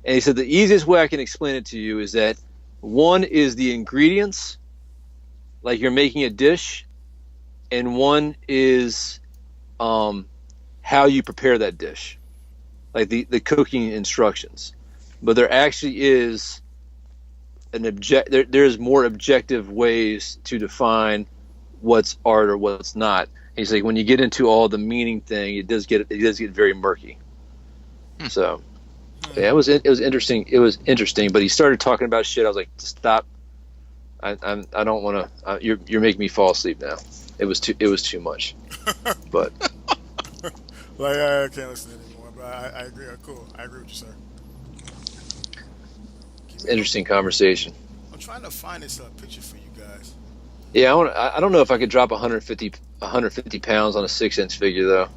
And he said the easiest way I can explain it to you is that one is the ingredients, like you're making a dish, and one is how you prepare that dish, like the cooking instructions. But there actually is there's more objective ways to define what's art or what's not. He's like, when you get into all the meaning thing, it does get very murky. So yeah, it was interesting. It was interesting, but he started talking about shit. I was like, stop. I don't want to. You're making me fall asleep now. It was too much. But Like I can't listen anymore. But I agree. Cool. I agree with you, sir. it's an interesting conversation. I'm trying to find this picture for you guys. Yeah, I don't know if I could drop 150 pounds on a 6-inch figure though.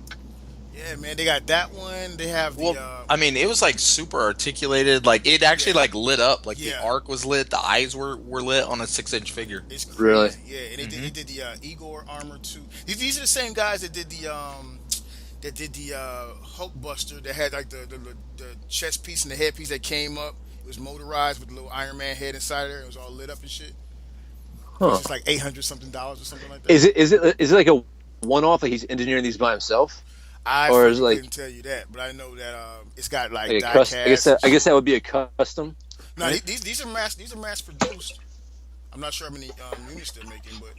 Yeah, man, they got that one. They have the. Well, I mean, it was like super articulated. Like it actually like lit up. Like the Yeah. arc was lit. The eyes were lit on a 6-inch figure. It's crazy. Really? Yeah, and they did the Igor armor too. These are the same guys that did the Hulkbuster that had like the chest piece and the head piece that came up. It was motorized with a little Iron Man head inside there. It was all lit up and shit. It was just like $800 something or something like that. Is it like a one-off? Like he's engineering these by himself? I or is it couldn't like- tell you that, but I know that it's got like Like a die custom, cast. I guess that would be a custom. No, these are mass produced. I'm not sure how many units they're making, but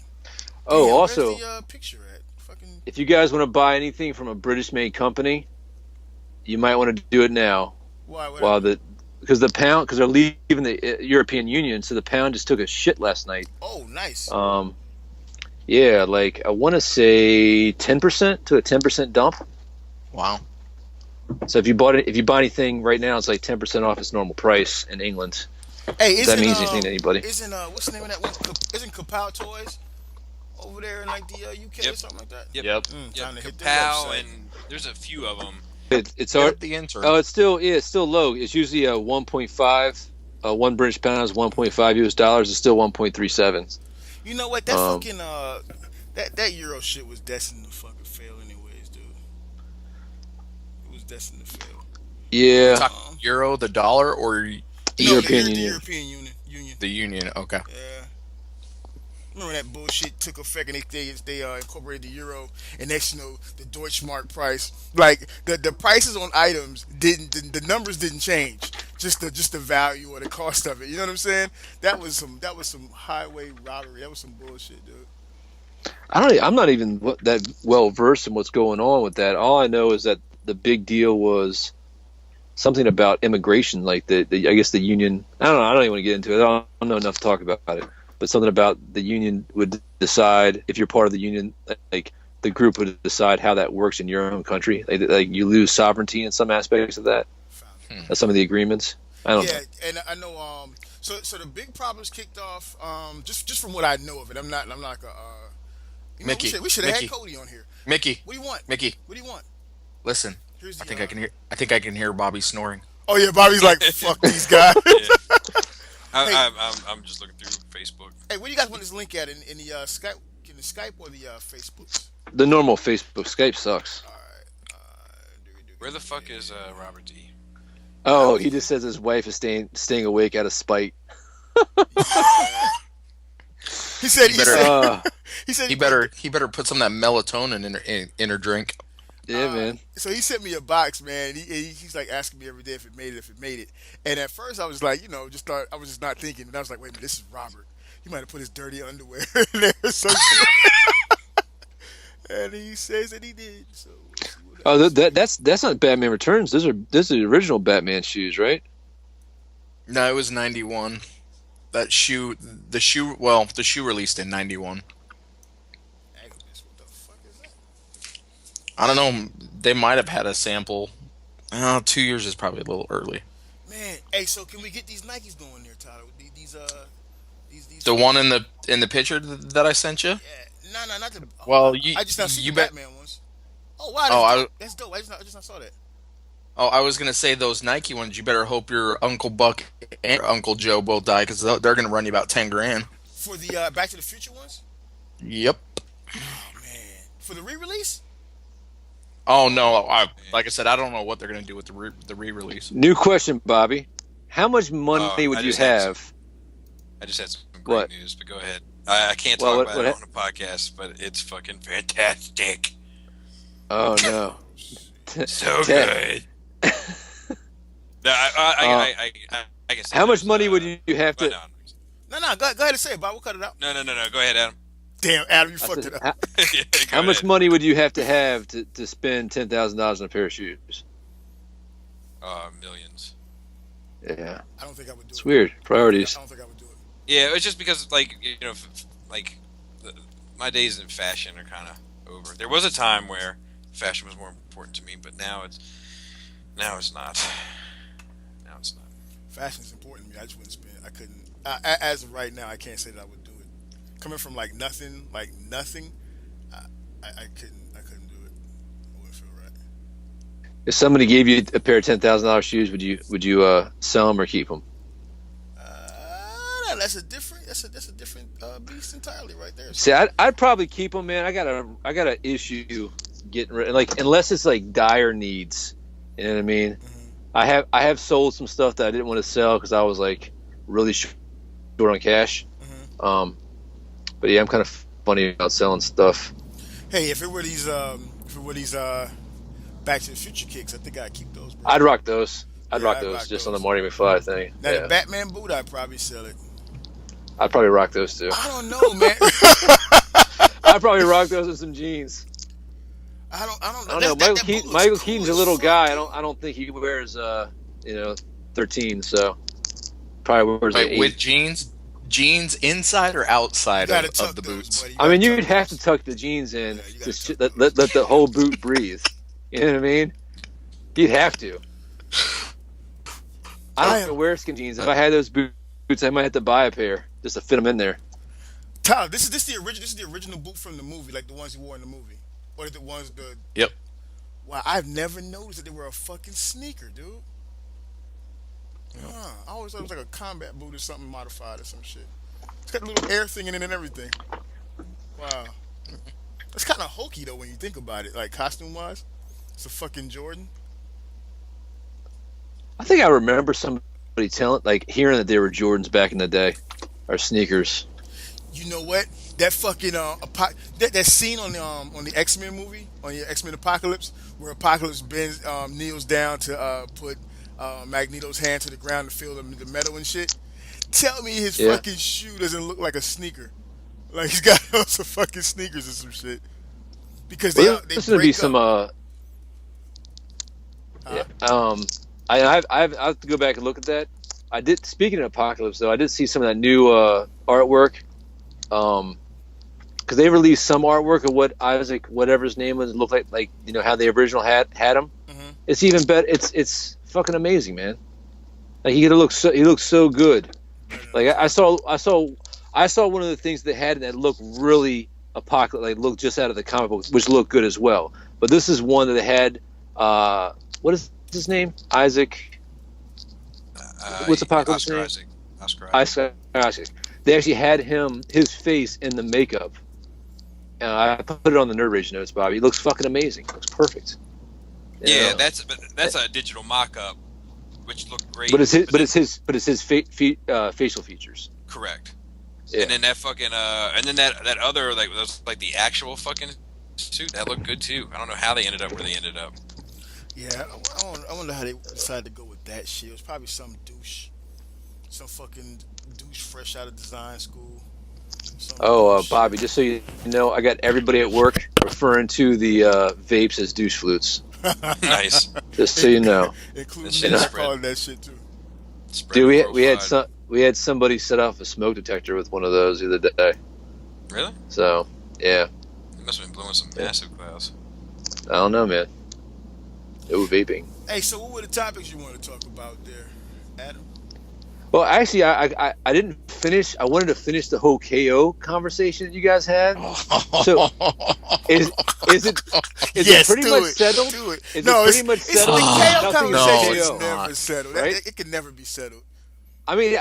Oh, damn, also, where's the picture at? Fucking if you guys want to buy anything from a British-made company, you might want to do it now why? What while the because they're leaving the European Union, so the pound just took a shit last night. Oh, nice. Yeah, like I want to say 10% to a 10% dump. Wow. So if you buy anything right now, it's like 10% off its normal price in England. Hey, if that means anything to anybody. Isn't what's the name of that one? Isn't Kapow Toys over there in like the UK or something like that? Yep. Trying to hit the Kapow, website. and there's a few of them. It's hard. The intern. Oh, it's still low. It's usually a 1.5. 1 British pound is 1.5 US dollars. It's still 1.37. You know what? That fucking that Euro shit was destined to fucking fail, anyways, dude. It was destined to fail. Yeah. Talking Euro, the dollar, or European the Union. European Union. the Union? Okay. Yeah. Remember that bullshit took effect and they incorporated the euro, and next you know the Deutschmark price, like the prices on items the numbers didn't change, just the value or the cost of it. You know what I'm saying? That was some highway robbery. That was some bullshit, dude. I'm not even that well versed in what's going on with that. All I know is that the big deal was something about immigration, like the I guess the union. I don't even want to get into it. I don't know enough to talk about it. But something about the union would decide, if you're part of the union, like the group would decide how that works in your own country. Like you lose sovereignty in some aspects of that. That's some of the agreements. I don't know. Yeah, and I know. So the big problems kicked off. Just from what I know of it, I'm not Mickey, we should have had Mickey. Kodie on here. Mickey. What do you want? Mickey. What do you want? Listen. Here's the, I think I can hear Bobby snoring. Oh yeah, Bobby's like, fuck these guys. I'm just looking through Facebook. Hey, where do you guys want this link at in the Skype? In the Skype or the Facebook? The normal Facebook. Skype sucks. All right. Where the fuck is Robert D? Oh, he just says his wife is staying awake out of spite. He said he better put some of that melatonin in her drink. Yeah, man. So he sent me a box, man. He's like asking me every day if it made it. And at first I was like, I was just not thinking. And I was like, wait a minute, this is Robert. He might have put his dirty underwear in there or something. And he says that he did. So we'll that's not Batman Returns. Those are the original Batman shoes, right? No, it was 91. The shoe released in 91. I don't know. They might have had a sample. 2 years is probably a little early. Man, hey, so can we get these Nikes going there, Tyler? These the one in the picture that I sent you? Yeah. No, not the. Well, I just not seen the Batman ones. Oh wow, that's dope. I just not saw that. Oh, I was gonna say those Nike ones. You better hope your Uncle Buck and Uncle Joe both die, because they're gonna run you about $10,000 for the Back to the Future ones. Yep. Oh man, for the re-release. Oh no! Like I said, I don't know what they're gonna do with the re-release. New question, Bobby. How much money would you have? I just had some great news, but go ahead. I can't talk about it on a podcast, but it's fucking fantastic. Oh no! So good. No, I can say. How much money would you have to? No. Go ahead and say it, Bob. We'll cut it out. No. Go ahead, Adam. Damn, Adam, you fucked it up. How much money would you have to spend $10,000 on a pair of shoes? Millions. Yeah. I don't think I would do it. It's weird. Priorities. I don't think I would do it. Yeah, it's just because, like, my days in fashion are kind of over. There was a time where fashion was more important to me, but now it's not. Now it's not. Fashion's important to me. I just wouldn't spend. I couldn't. As of right now, I can't say that I would do it. Coming from nothing, I couldn't do it. It wouldn't feel right. If somebody gave you a pair of $10,000 shoes, would you sell them or keep them? That's a different beast entirely right there. See, I'd probably keep them, man. I got an issue getting rid, unless it's like dire needs. You know what I mean? Mm-hmm. I have sold some stuff that I didn't want to sell because I was like really short on cash. Mm-hmm. But yeah, I'm kind of funny about selling stuff. Hey, if it were these Back to the Future kicks, I think I'd keep those, bro. I'd rock those. I'd rock those on the Marty McFly thing. Now the Batman boot, I'd probably sell it. I'd probably rock those too. I don't know, man. I'd probably rock those with some jeans. I don't know. Michael Keaton's a little guy. I don't think he wears 13, so probably wears like Like 8. with jeans inside or outside You gotta of tuck the those, boots. buddy. You I mean, gotta you'd tuck have to those. tuck the jeans in Yeah, you to gotta tuck let the whole boot breathe. You know what I mean? You'd have to. I don't wear skin jeans. If I had those boots, I might have to buy a pair just to fit them in there. Tyler, this is the original. This is the original boot from the movie, like the ones he wore in the movie, or the ones the. Yep. Wow, I've never noticed that they were a fucking sneaker, dude. I always thought it was like a combat boot or something modified or some shit. It's got a little air thing in it and everything. Wow, that's kind of hokey though when you think about it, like costume wise. It's a fucking Jordan. I think I remember somebody hearing that they were Jordans back in the day, or sneakers. You know what? That fucking that scene on the X-Men movie, on the X-Men Apocalypse, where Apocalypse bends kneels down to put Magneto's hand to the ground to feel the metal and shit. Tell me his fucking shoe doesn't look like a sneaker. Like he's got some fucking sneakers or some shit. Because they There's gonna break be some up. I have to go back and look at that. I did. Speaking of Apocalypse, though, I did see some of that new artwork. Because they released some artwork of what Isaac, whatever his name was, looked like how the original had him. Mhm. It's even better. It's fucking amazing, man. Like he looks so good. Like I saw one of the things they had that looked really Apocalypse, like looked just out of the comic book, which looked good as well. But this is one that they had. What is his name? Isaac. What's Apocalypse name? Oscar Isaac. They actually had his face in the makeup. I put it on the Nerd Rage notes, Bobby. He looks fucking amazing. Looks perfect. Yeah, that's a digital mock-up, which looked great. But it's his facial features. Correct. Yeah. And then that fucking and then that other like the actual fucking suit that looked good too. I don't know how they ended up where they ended up. Yeah, I wonder how they decided to go with that shit. It was probably some douche. Some fucking douche fresh out of design school. Bobby, just so you know, I got everybody at work referring to the vapes as douche flutes. Nice. Just so you know. Including me, I call that shit too. Dude, we had somebody set off a smoke detector with one of those the other day. Really? So, yeah. You must have been blowing some massive clouds. I don't know, man. No vaping. Hey, so what were the topics you want to talk about there, Adam? Well, actually, I didn't finish. I wanted to finish the whole KO conversation that you guys had. So, is it pretty much settled? Do it. Is no, it pretty much settled? The KO Nothing conversation is is never settled. right? It can never be settled. I mean,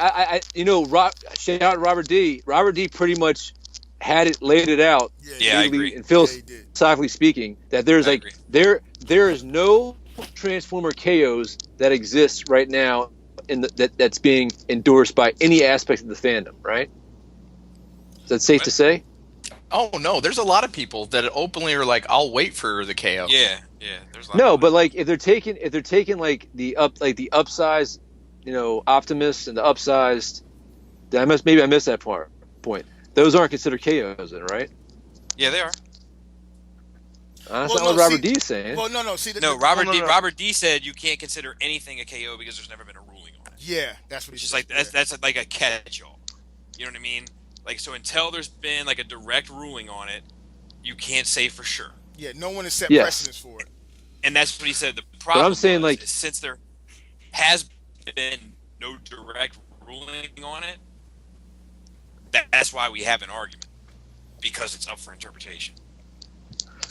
shout out Robert D. Robert D. pretty much laid it out. Yeah, I agree. And philosophically speaking, that there's there is no Transformer KOs that exists right now that's being endorsed by any aspect of the fandom, right? Is that safe to say? Oh no, there's a lot of people that openly are like, "I'll wait for the KO." Yeah. There's a lot No, of but like if they're taking like the upsized, Optimus and the upsized, maybe I missed that point. Those aren't considered KOs, then, right? Yeah, they are. That's not what Robert D is saying. Well, no. Robert D said you can't consider anything a KO because there's never been a ruling on it. Yeah, that's what Which he is said. like that's like a catch-all. You know what I mean? Like, so until there's been like a direct ruling on it, you can't say for sure. Yeah, no one has set Yes. precedence for it. And that's what he said. The problem I'm saying, is since there has been no direct ruling on it, that's why we have an argument, because it's up for interpretation.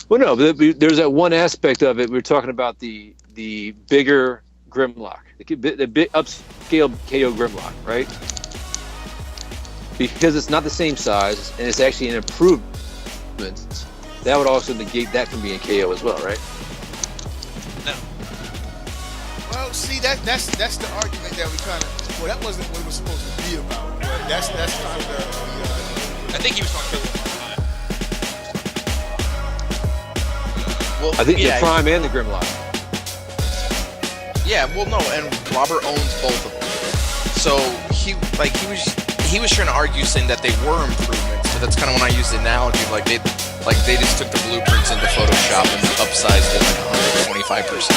Well, no, but there's that one aspect of it. We're talking about the bigger Grimlock, the big upscale KO Grimlock, right? Because it's not the same size and it's actually an improvement. That would also negate that from being KO as well, right? No. Well, see, that's the argument that we kind of. Well, that wasn't what it was supposed to be about. But that's kind of the. I think he was talking about. Well, I think the Prime and the Grimlock. Yeah, well, no, and Robert owns both of them. So he was trying to argue saying that they were improvements, but that's kind of when I used the analogy of they just took the blueprints into Photoshop and upsized it like 125%.